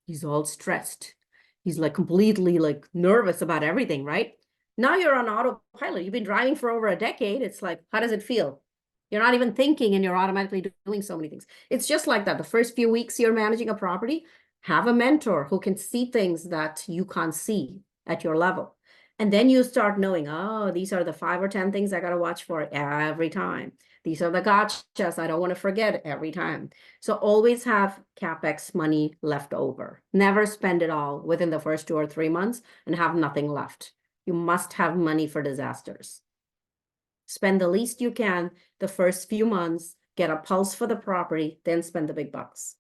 He's all stressed. He's like completely like nervous about everything, right? Now you're on autopilot. You've been driving for over a decade. It's like, how does it feel? You're not even thinking and you're automatically doing so many things. It's just like that. The first few weeks you're managing a property, have a mentor who can see things that you can't see at your level. And then you start knowing, oh, these are the 5 or 10 things I got to watch for every time. These are the gotchas I don't want to forget every time. So always have CapEx money left over. Never spend it all within the first 2 or 3 months and have nothing left. You must have money for disasters. Spend the least you can the first few months, get a pulse for the property, then spend the big bucks.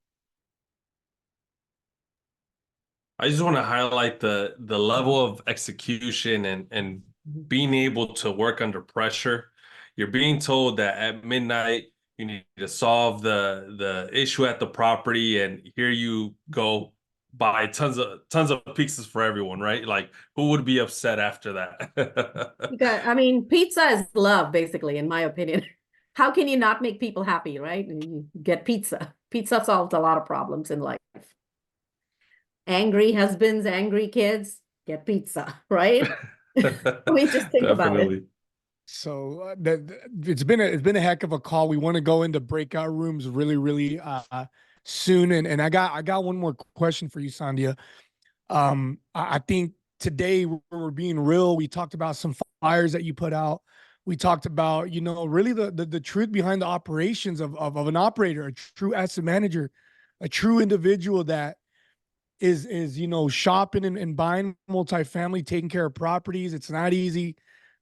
I just want to highlight the level of execution and being able to work under pressure. You're being told that at midnight you need to solve the issue at the property, and here you go buy tons of pizzas for everyone, right? Like, who would be upset after that? I mean, pizza is love, basically, in my opinion. How can you not make people happy, right? And you get pizza. Pizza solves a lot of problems in life. Angry husbands, angry kids, get pizza, right? We just think about it. So it's been a heck of a call. We want to go into breakout rooms really soon, and I got one more question for you, Sandhya. I think today we're being real. We talked about some fires that you put out. We talked about, you know, really the truth behind the operations of an operator, a true asset manager, a true individual that is you know, shopping and buying multifamily, taking care of properties. It's not easy.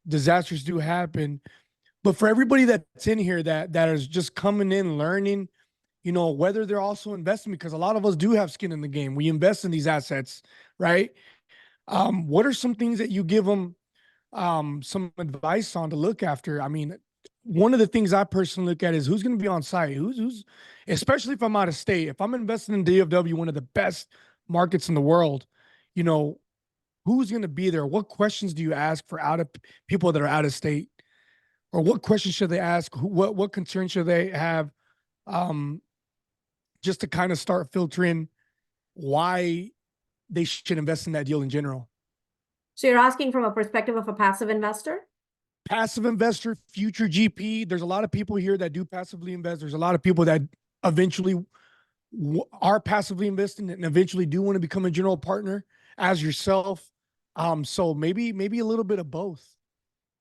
Disasters do happen. But for everybody that's in here that is just coming in, learning, you know, whether they're also investing, because a lot of us do have skin in the game. We invest in these assets, right? What are some things that you give them some advice on to look after? I mean, one of the things I personally look at is who's going to be on site, who's, especially if I'm out of state. If I'm investing in DFW, one of the best markets in the world, you know, who's going to be there? What questions do you ask for people that are out of state? Or what questions should they ask? What concerns should they have? Just to kind of start filtering why they should invest in that deal in general. So you're asking from a perspective of a passive investor? Passive investor, future GP. There's a lot of people here that do passively invest. There's a lot of people that eventually are passively investing and eventually do want to become a general partner as yourself. So maybe a little bit of both.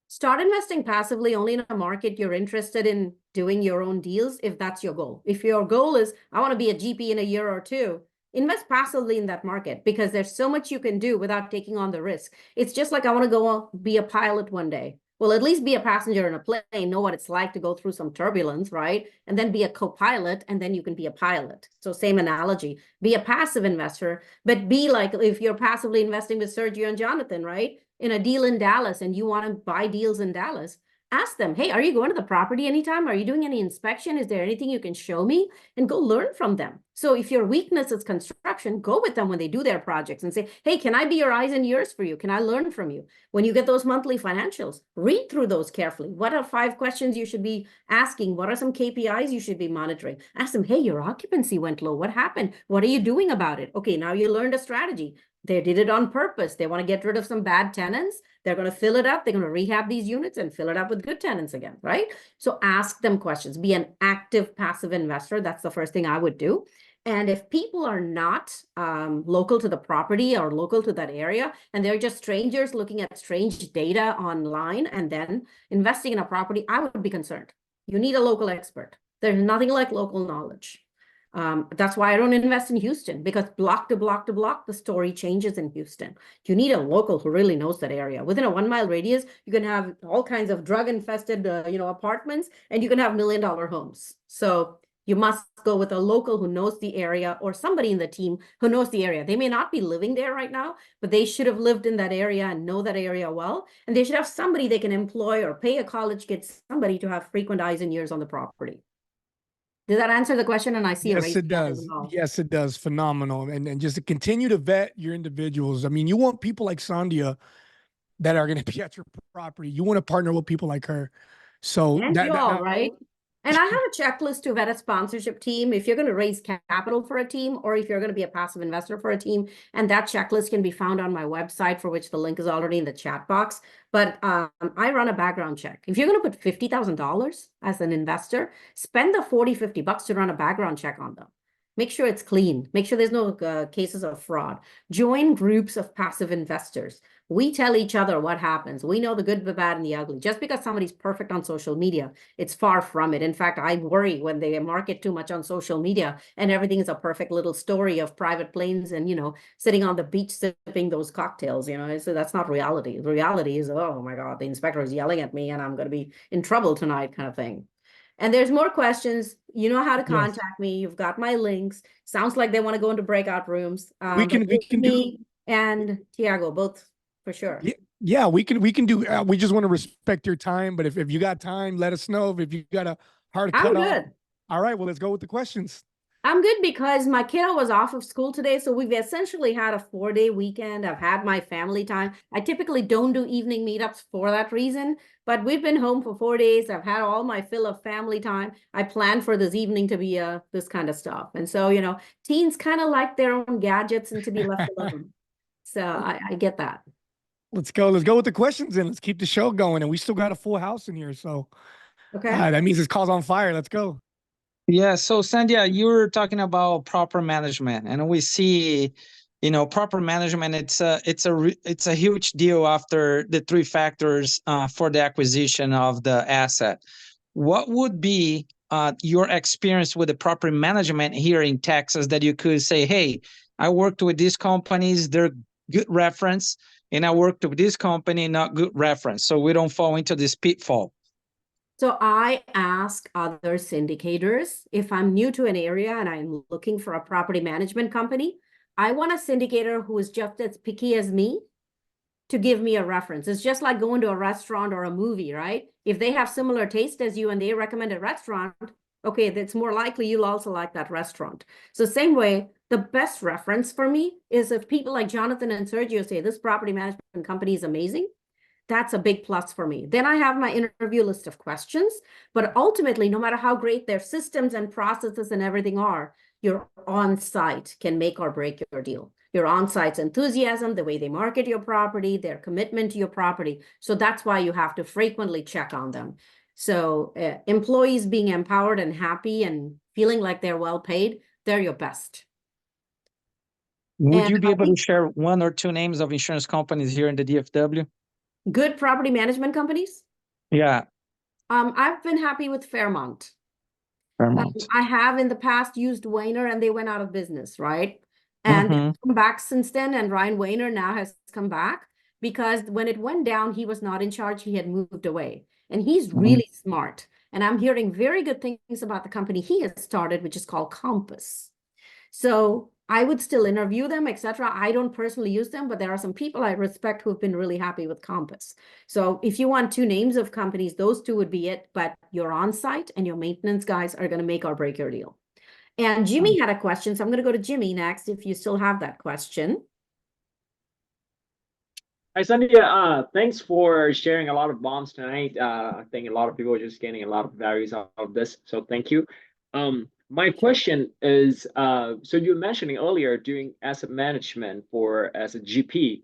Start investing passively only in a market you're interested in doing your own deals, if that's your goal. If your goal is, I want to be a GP in a year or two, invest passively in that market, because there's so much you can do without taking on the risk. It's just like, I want to go be a pilot one day. Well, at least be a passenger in a plane, know what it's like to go through some turbulence, right? And then be a co-pilot, and then you can be a pilot. So same analogy, be a passive investor, but be like, if you're passively investing with Sergio and Jonathan, right? In a deal in Dallas, and you want to buy deals in Dallas, ask them, hey, are you going to the property anytime? Are you doing any inspection? Is there anything you can show me? And go learn from them. So if your weakness is construction, go with them when they do their projects and say, hey, can I be your eyes and ears for you? Can I learn from you? When you get those monthly financials, read through those carefully. What are 5 questions you should be asking? What are some KPIs you should be monitoring? Ask them, hey, your occupancy went low. What happened? What are you doing about it? Okay, now you learned a strategy. They did it on purpose. They want to get rid of some bad tenants. They're going to fill it up. They're going to rehab these units and fill it up with good tenants again, right? So ask them questions. Be an active passive investor. That's the first thing I would do. And if people are not local to the property or local to that area, and they're just strangers looking at strange data online and then investing in a property, I would be concerned. You need a local expert. There's nothing like local knowledge. That's why I don't invest in Houston, because block to block to block, the story changes in Houston. You need a local who really knows that area. Within a 1-mile radius, you can have all kinds of drug-infested, apartments, and you can have $1 million homes. So you must go with a local who knows the area, or somebody in the team who knows the area. They may not be living there right now, but they should have lived in that area and know that area well. And they should have somebody they can employ or pay a college kid, somebody to have frequent eyes and ears on the property. Did that answer the question? And I see yes, it does. Yes, it does. Phenomenal. And just to continue to vet your individuals. I mean, you want people like Sandhya that are going to be at your property. You want to partner with people like her. So and y'all, right? And I have a checklist to vet a sponsorship team if you're going to raise capital for a team or if you're going to be a passive investor for a team. And that checklist can be found on my website, for which the link is already in the chat box. But I run a background check. If you're going to put $50,000 as an investor, spend the $40-50 to run a background check on them. Make sure it's clean. Make sure there's no cases of fraud. Join groups of passive investors. We tell each other what happens. We know the good, the bad, and the ugly. Just because somebody's perfect on social media, it's far from it. In fact, I worry when they market too much on social media and everything is a perfect little story of private planes and, sitting on the beach sipping those cocktails, So that's not reality. The reality is, oh my God, the inspector is yelling at me and I'm going to be in trouble tonight kind of thing. And there's more questions. You know how to contact me. You've got my links. Sounds like they want to go into breakout rooms. We can do me and Tiago both for sure. Yeah, we can do. We just want to respect your time. But if you got time, let us know. If you got a hard cut off. Good. All right. Well, let's go with the questions. I'm good because my kiddo was off of school today. So we've essentially had a 4-day weekend. I've had my family time. I typically don't do evening meetups for that reason, but we've been home for 4 days. I've had all my fill of family time. I planned for this evening to be this kind of stuff. And so, teens kind of like their own gadgets and to be left alone. So I get that. Let's go with the questions and let's keep the show going. And we still got a full house in here. So okay, that means this call's on fire. Let's go. Yeah, so Sandhya, you were talking about proper management, and we see, proper management. It's a huge deal after the three factors for the acquisition of the asset. What would be your experience with the proper management here in Texas that you could say, hey, I worked with these companies, they're good reference, and I worked with this company, not good reference, so we don't fall into this pitfall? So I ask other syndicators, if I'm new to an area and I'm looking for a property management company, I want a syndicator who is just as picky as me to give me a reference. It's just like going to a restaurant or a movie, right? If they have similar taste as you and they recommend a restaurant, okay, that's more likely you'll also like that restaurant. So same way, the best reference for me is if people like Jonathan and Sergio say this property management company is amazing, that's a big plus for me. Then I have my interview list of questions, but ultimately, no matter how great their systems and processes and everything are, your on-site can make or break your deal. Your on-site's enthusiasm, the way they market your property, their commitment to your property. So that's why you have to frequently check on them. So employees being empowered and happy and feeling like they're well paid, they're your best. Would you be able to share one or two names of insurance companies here in the DFW? Good property management companies? Yeah. I've been happy with Fairmont. I have in the past used Weiner and they went out of business, right? And they've come back since then, and Ryan Weiner now has come back because when it went down, he was not in charge. He had moved away, and he's really smart. And I'm hearing very good things about the company he has started, which is called Compass. So I would still interview them, etc. I don't personally use them, but there are some people I respect who have been really happy with Compass. So if you want two names of companies, those two would be it. But your on-site and your maintenance guys are going to make or break your deal. And Jimmy had a question, so I'm going to go to Jimmy next if you still have that question. Hi, Sandhya. Thanks for sharing a lot of bombs tonight. I think a lot of people are just getting a lot of values out of this, so thank you. My question is, so you were mentioning earlier doing asset management as a GP,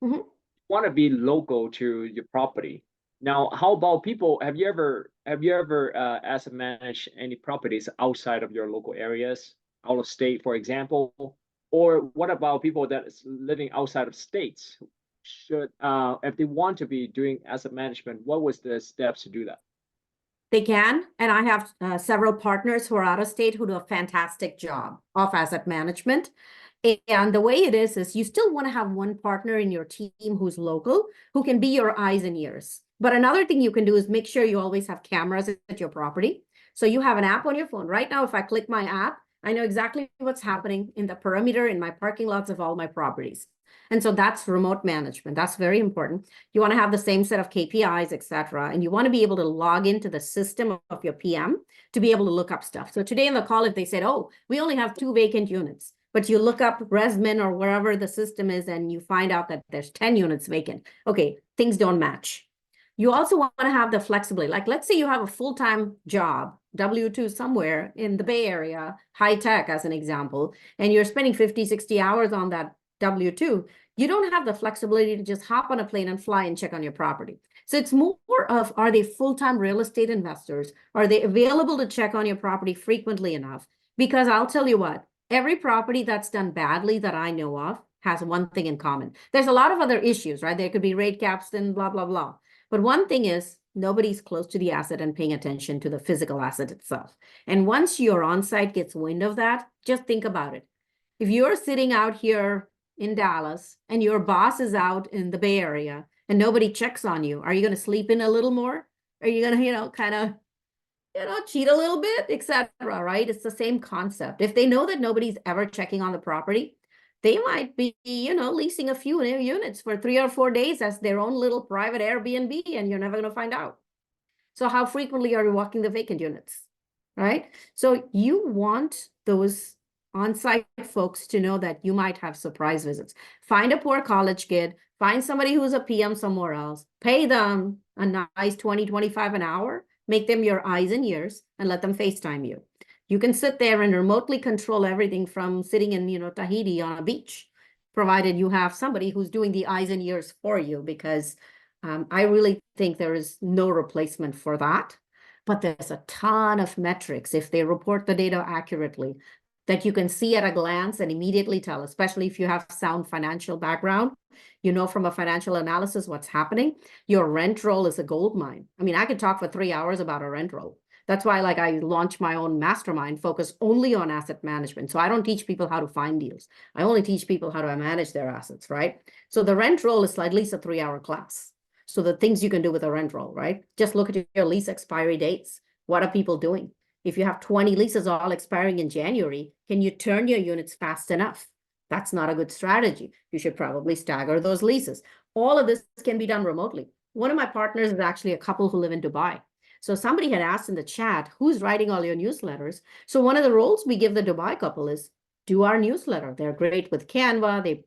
you want to be local to your property. Now, how about people? Have you ever asset managed any properties outside of your local areas, out of state, for example? Or what about people that is living outside of states? Should if they want to be doing asset management, what was the steps to do that? They can, and I have several partners who are out of state who do a fantastic job of asset management. And the way it is you still want to have one partner in your team who's local, who can be your eyes and ears. But another thing you can do is make sure you always have cameras at your property. So you have an app on your phone. Right now, if I click my app, I know exactly what's happening in the perimeter in my parking lots of all my properties. And so that's remote management. That's very important. You want to have the same set of KPIs, etc. And you want to be able to log into the system of your PM to be able to look up stuff. So today in the call, if they said, oh, we only have 2 vacant units, but you look up ResMin or wherever the system is and you find out that there's 10 units vacant. Okay, things don't match. You also want to have the flexibility. Like, let's say you have a full-time job W-2 somewhere in the Bay Area, high tech as an example, and you're spending 50, 60 hours on that W-2, you don't have the flexibility to just hop on a plane and fly and check on your property. So it's more of, are they full-time real estate investors? Are they available to check on your property frequently enough? Because I'll tell you what, every property that's done badly that I know of has one thing in common. There's a lot of other issues, right? There could be rate caps and blah, blah, blah. But one thing is, nobody's close to the asset and paying attention to the physical asset itself. And once your on-site gets wind of that, just think about it. If you're sitting out here in Dallas and your boss is out in the Bay Area and nobody checks on you, are you going to sleep in a little more? Are you going to, kind of, cheat a little bit, etc., right? It's the same concept. If they know that nobody's ever checking on the property, they might be, leasing a few units for 3 or 4 days as their own little private Airbnb, and you're never going to find out. So how frequently are you walking the vacant units, right? So you want those on-site folks to know that you might have surprise visits. Find a poor college kid, find somebody who's a PM somewhere else, pay them a nice 20, 25 an hour, make them your eyes and ears, and let them FaceTime you. You can sit there and remotely control everything from sitting in, Tahiti on a beach, provided you have somebody who's doing the eyes and ears for you, because I really think there is no replacement for that. But there's a ton of metrics, if they report the data accurately, that you can see at a glance and immediately tell, especially if you have sound financial background, from a financial analysis what's happening. Your rent roll is a gold mine. I mean, I could talk for 3 hours about a rent roll. That's why I launched my own mastermind focused only on asset management. So I don't teach people how to find deals. I only teach people how to manage their assets, right? So the rent roll is at least a 3-hour class. So the things you can do with a rent roll, right? Just look at your lease expiry dates. What are people doing? If you have 20 leases all expiring in January, can you turn your units fast enough? That's not a good strategy. You should probably stagger those leases. All of this can be done remotely. One of my partners is actually a couple who live in Dubai. So somebody had asked in the chat, who's writing all your newsletters? So one of the roles we give the Dubai couple is do our newsletter. They're great with Canva. They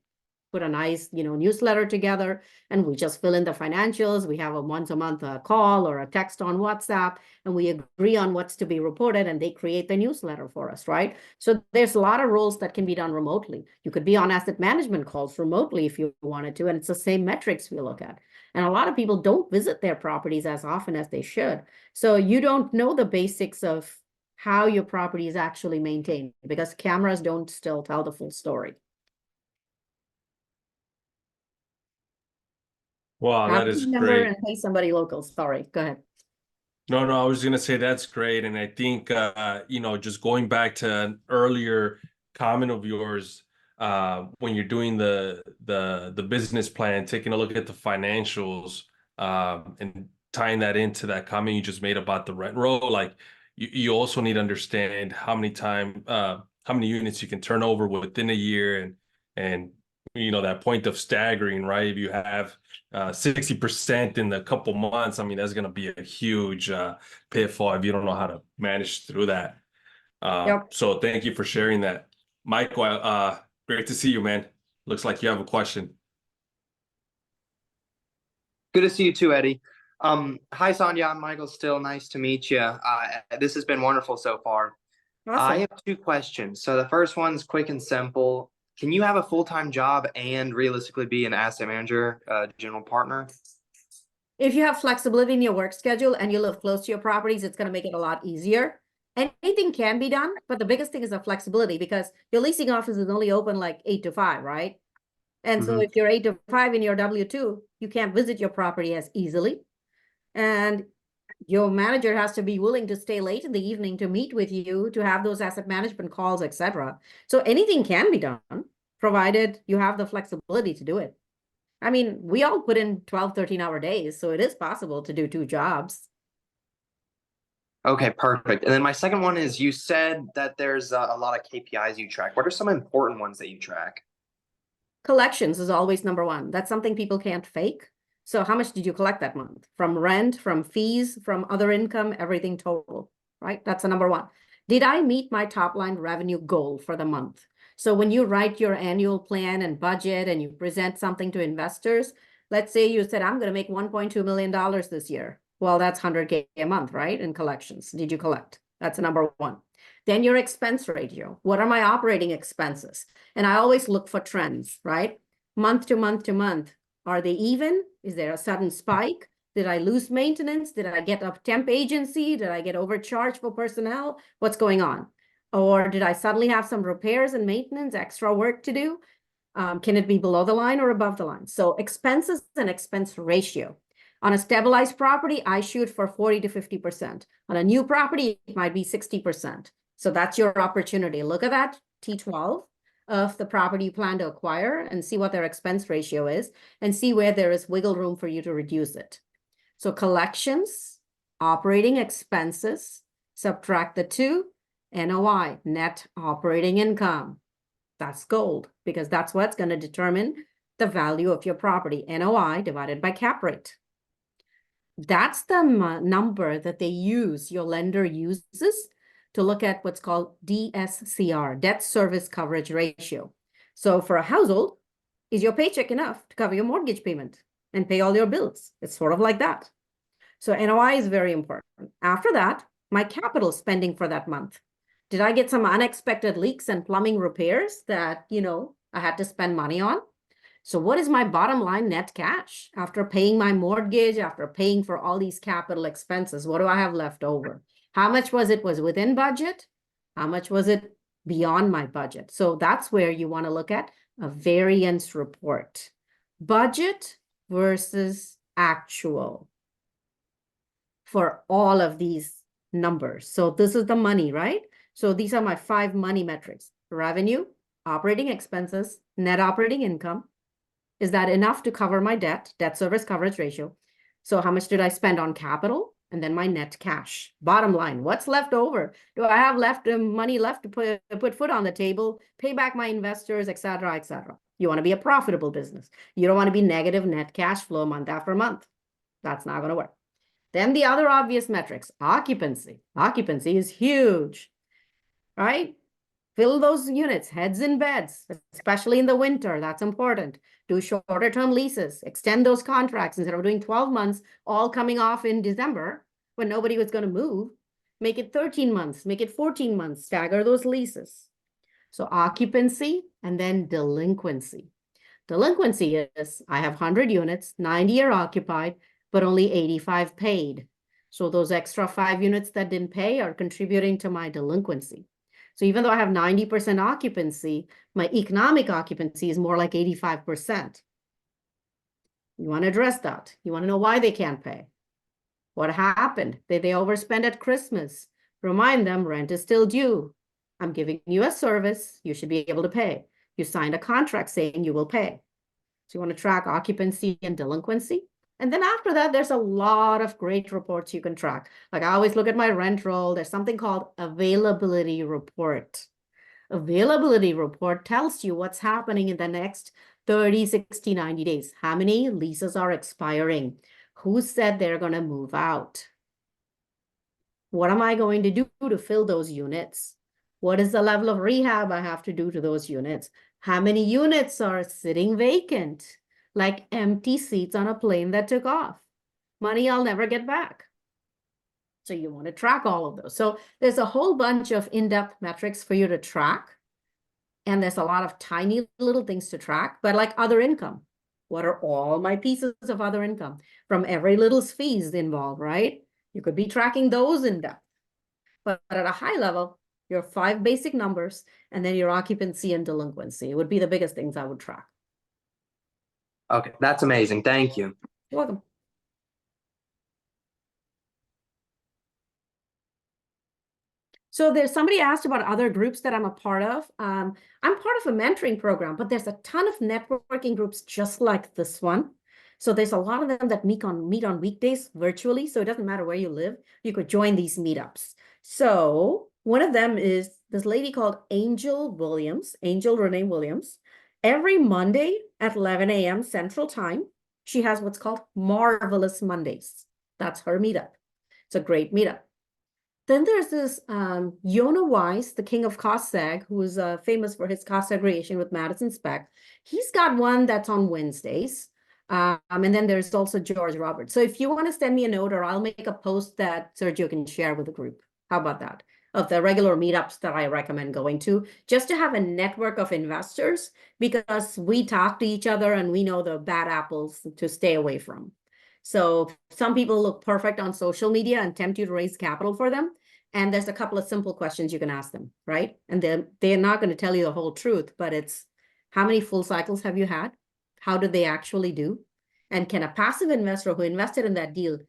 put a nice, newsletter together, and we just fill in the financials. We have a once-a-month call or a text on WhatsApp, and we agree on what's to be reported, and they create the newsletter for us, right? So there's a lot of roles that can be done remotely. You could be on asset management calls remotely if you wanted to, and it's the same metrics we look at. And a lot of people don't visit their properties as often as they should. So you don't know the basics of how your property is actually maintained, because cameras don't still tell the full story. Wow, that is Remember great. and pay somebody local. Sorry, go ahead. No, I was gonna say that's great, and I think just going back to an earlier comment of yours, when you're doing the business plan, taking a look at the financials, and tying that into that comment you just made about the rent roll, like you also need to understand how many units you can turn over within a year, and that point of staggering, right? If you have 60% in a couple months, I mean, that's going to be a huge pitfall if you don't know how to manage through that. Yep. So thank you for sharing that. Michael, great to see you, man. Looks like you have a question. Good to see you too, Eddie. Hi, Sandhya. I'm Michael Still. Nice to meet you. This has been wonderful so far. Awesome. I have 2 questions. So the first one's quick and simple. Can you have a full-time job and realistically be an asset manager, general partner? If you have flexibility in your work schedule and you live close to your properties, it's going to make it a lot easier. Anything can be done, but the biggest thing is the flexibility, because your leasing office is only open like 8 to 5, right? And so if you're 8 to 5 in your W-2, you can't visit your property as easily. And your manager has to be willing to stay late in the evening to meet with you, to have those asset management calls, etc. So anything can be done, provided you have the flexibility to do it. I mean, we all put in 12, 13-hour days, so it is possible to do 2 jobs. Okay, perfect. And then my second one is, you said that there's a lot of KPIs you track. What are some important ones that you track? Collections is always number 1. That's something people can't fake. So how much did you collect that month? From rent, from fees, from other income, everything total, right? That's the number 1. Did I meet my top line revenue goal for the month? So when you write your annual plan and budget and you present something to investors, let's say you said, I'm going to make $1.2 million this year. Well, that's $100K a month, right? In collections. Did you collect That's number one. Then your expense ratio. What are my operating expenses? And I always look for trends, right? Month to month to month. Are they even? Is there a sudden spike? Did I lose maintenance? Did I get a temp agency? Did I get overcharged for personnel? What's going on? Or did I suddenly have some repairs and maintenance, extra work to do? Can it be below the line or above the line? So expenses and expense ratio. On a stabilized property, I shoot for 40 to 50%. On a new property, it might be 60%. So that's your opportunity. Look at that T12 of the property you plan to acquire and see what their expense ratio is and see where there is wiggle room for you to reduce it. So collections, operating expenses, subtract the two, NOI, net operating income. That's gold because that's what's going to determine the value of your property. NOI divided by cap rate. That's the number that they use, your lender uses to look at what's called DSCR, debt service coverage ratio. So for a household, is your paycheck enough to cover your mortgage payment and pay all your bills? It's sort of like that. So NOI is very important. After that, my capital spending for that month. Did I get some unexpected leaks and plumbing repairs that, I had to spend money on? So what is my bottom line net cash after paying my mortgage, after paying for all these capital expenses? What do I have left over? How much was within budget? How much was it beyond my budget? So that's where you want to look at a variance report. Budget versus actual for all of these numbers. So this is the money, right? So these are my 5 money metrics: revenue, operating expenses, net operating income. Is that enough to cover my debt service coverage ratio? So how much did I spend on capital? And then my net cash. Bottom line, what's left over? Do I have money left to put food on the table, pay back my investors, et cetera, et cetera? You want to be a profitable business. You don't want to be negative net cash flow month after month. That's not going to work. Then the other obvious metrics, occupancy. Occupancy is huge, right? Fill those units, heads in beds, especially in the winter. That's important. Do shorter term leases, extend those contracts instead of doing 12 months, all coming off in December when nobody was going to move. Make it 13 months, make it 14 months, stagger those leases. So occupancy and then delinquency. Delinquency is I have 100 units, 90 are occupied, but only 85 paid. So those extra 5 units that didn't pay are contributing to my delinquency. So even though I have 90% occupancy, my economic occupancy is more like 85%. You want to address that. You want to know why they can't pay. What happened? Did they overspend at Christmas? Remind them rent is still due. I'm giving you a service. You should be able to pay. You signed a contract saying you will pay. So you want to track occupancy and delinquency. And then after that, there's a lot of great reports you can track. Like I always look at my rent roll. There's something called availability report. Availability report tells you what's happening in the next 30, 60, 90 days. How many leases are expiring? Who said they're going to move out? What am I going to do to fill those units? What is the level of rehab I have to do to those units? How many units are sitting vacant? Like empty seats on a plane that took off. Money I'll never get back. So you want to track all of those. So there's a whole bunch of in-depth metrics for you to track. And there's a lot of tiny little things to track, but like other income. What are all my pieces of other income? From every little fees involved, right? You could be tracking those in depth. But at a high level, your 5 basic numbers and then your occupancy and delinquency would be the biggest things I would track. Okay, that's amazing. Thank you. You're welcome. So there's somebody asked about other groups that I'm a part of. I'm part of a mentoring program, but there's a ton of networking groups just like this one. So there's a lot of them that meet on weekdays virtually. So it doesn't matter where you live. You could join these meetups. So one of them is this lady called Angel Renee Williams. Every Monday at 11 a.m. Central Time, she has what's called Marvelous Mondays. That's her meetup. It's a great meetup. Then there's this Yona Weiss, the king of cost seg, who is famous for his cost segregation with Madison Spec. He's got one that's on Wednesdays. And then there's also George Roberts. So if you want to send me a note, or I'll make a post that Sergio can share with the group. How about that? of the regular meetups that I recommend going to, just to have a network of investors, because we talk to each other and we know the bad apples to stay away from. So some people look perfect on social media and tempt you to raise capital for them. And there's a couple of simple questions you can ask them, right? And they're not going to tell you the whole truth, but it's, how many full cycles have you had? How did they actually do? And can a passive investor who invested in that deal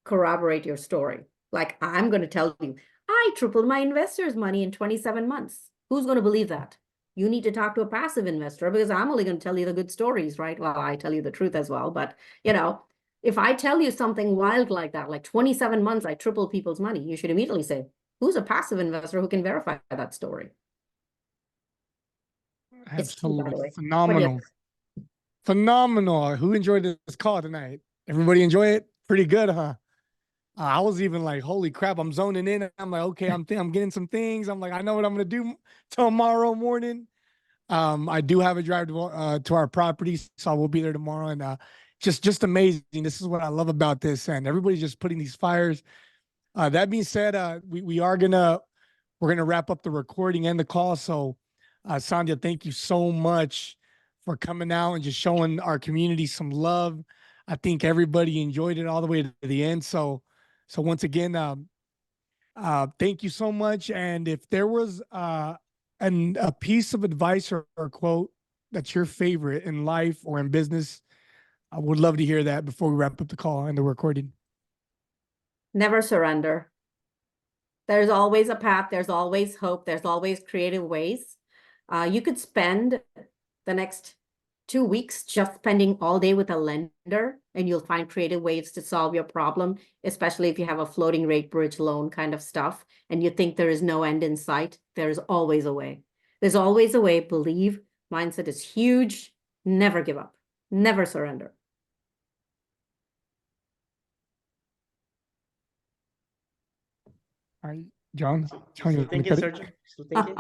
corroborate your story? Like, I'm going to tell you, I tripled my investors' money in 27 months. Who's going to believe that? You need to talk to a passive investor, because I'm only going to tell you the good stories, right? Well, I tell you the truth as well, but you know, if I tell you something wild like that, like 27 months, I tripled people's money, you should immediately say, who's a passive investor who can verify that story? It's true, by the Absolutely way. phenomenal. Phenomenal. Who enjoyed this call tonight? Everybody enjoy it? Pretty good, huh? I was even like, holy crap, I'm zoning in. I'm like, okay, I'm getting some things. I'm like, I know what I'm gonna do tomorrow morning. I do have a drive to our property, so I will be there tomorrow. And just amazing. This is what I love about this, and everybody's just putting these fires. That being said, we're gonna wrap up the recording and the call. So, Sandhya, thank you so much for coming out and just showing our community some love. I think everybody enjoyed it all the way to the end. So once again, thank you so much. And if there was a piece of advice or quote that's your favorite in life or in business, I would love to hear that before we wrap up the call and the recording. Never surrender. There's always a path. There's always hope. There's always creative ways. You could spend the next 2 weeks just spending all day with a lender, and you'll find creative ways to solve your problem, especially if you have a floating rate bridge loan kind of stuff and you think there is no end in sight. There's always a way. There's always a way. Believe. Mindset is huge. Never give up. Never surrender. All right, John. Still you thinking, cut it? Sergio? Still thinking?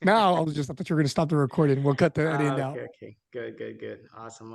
No, I thought you were going to stop the recording. We'll cut that end out. Okay. Good. Awesome.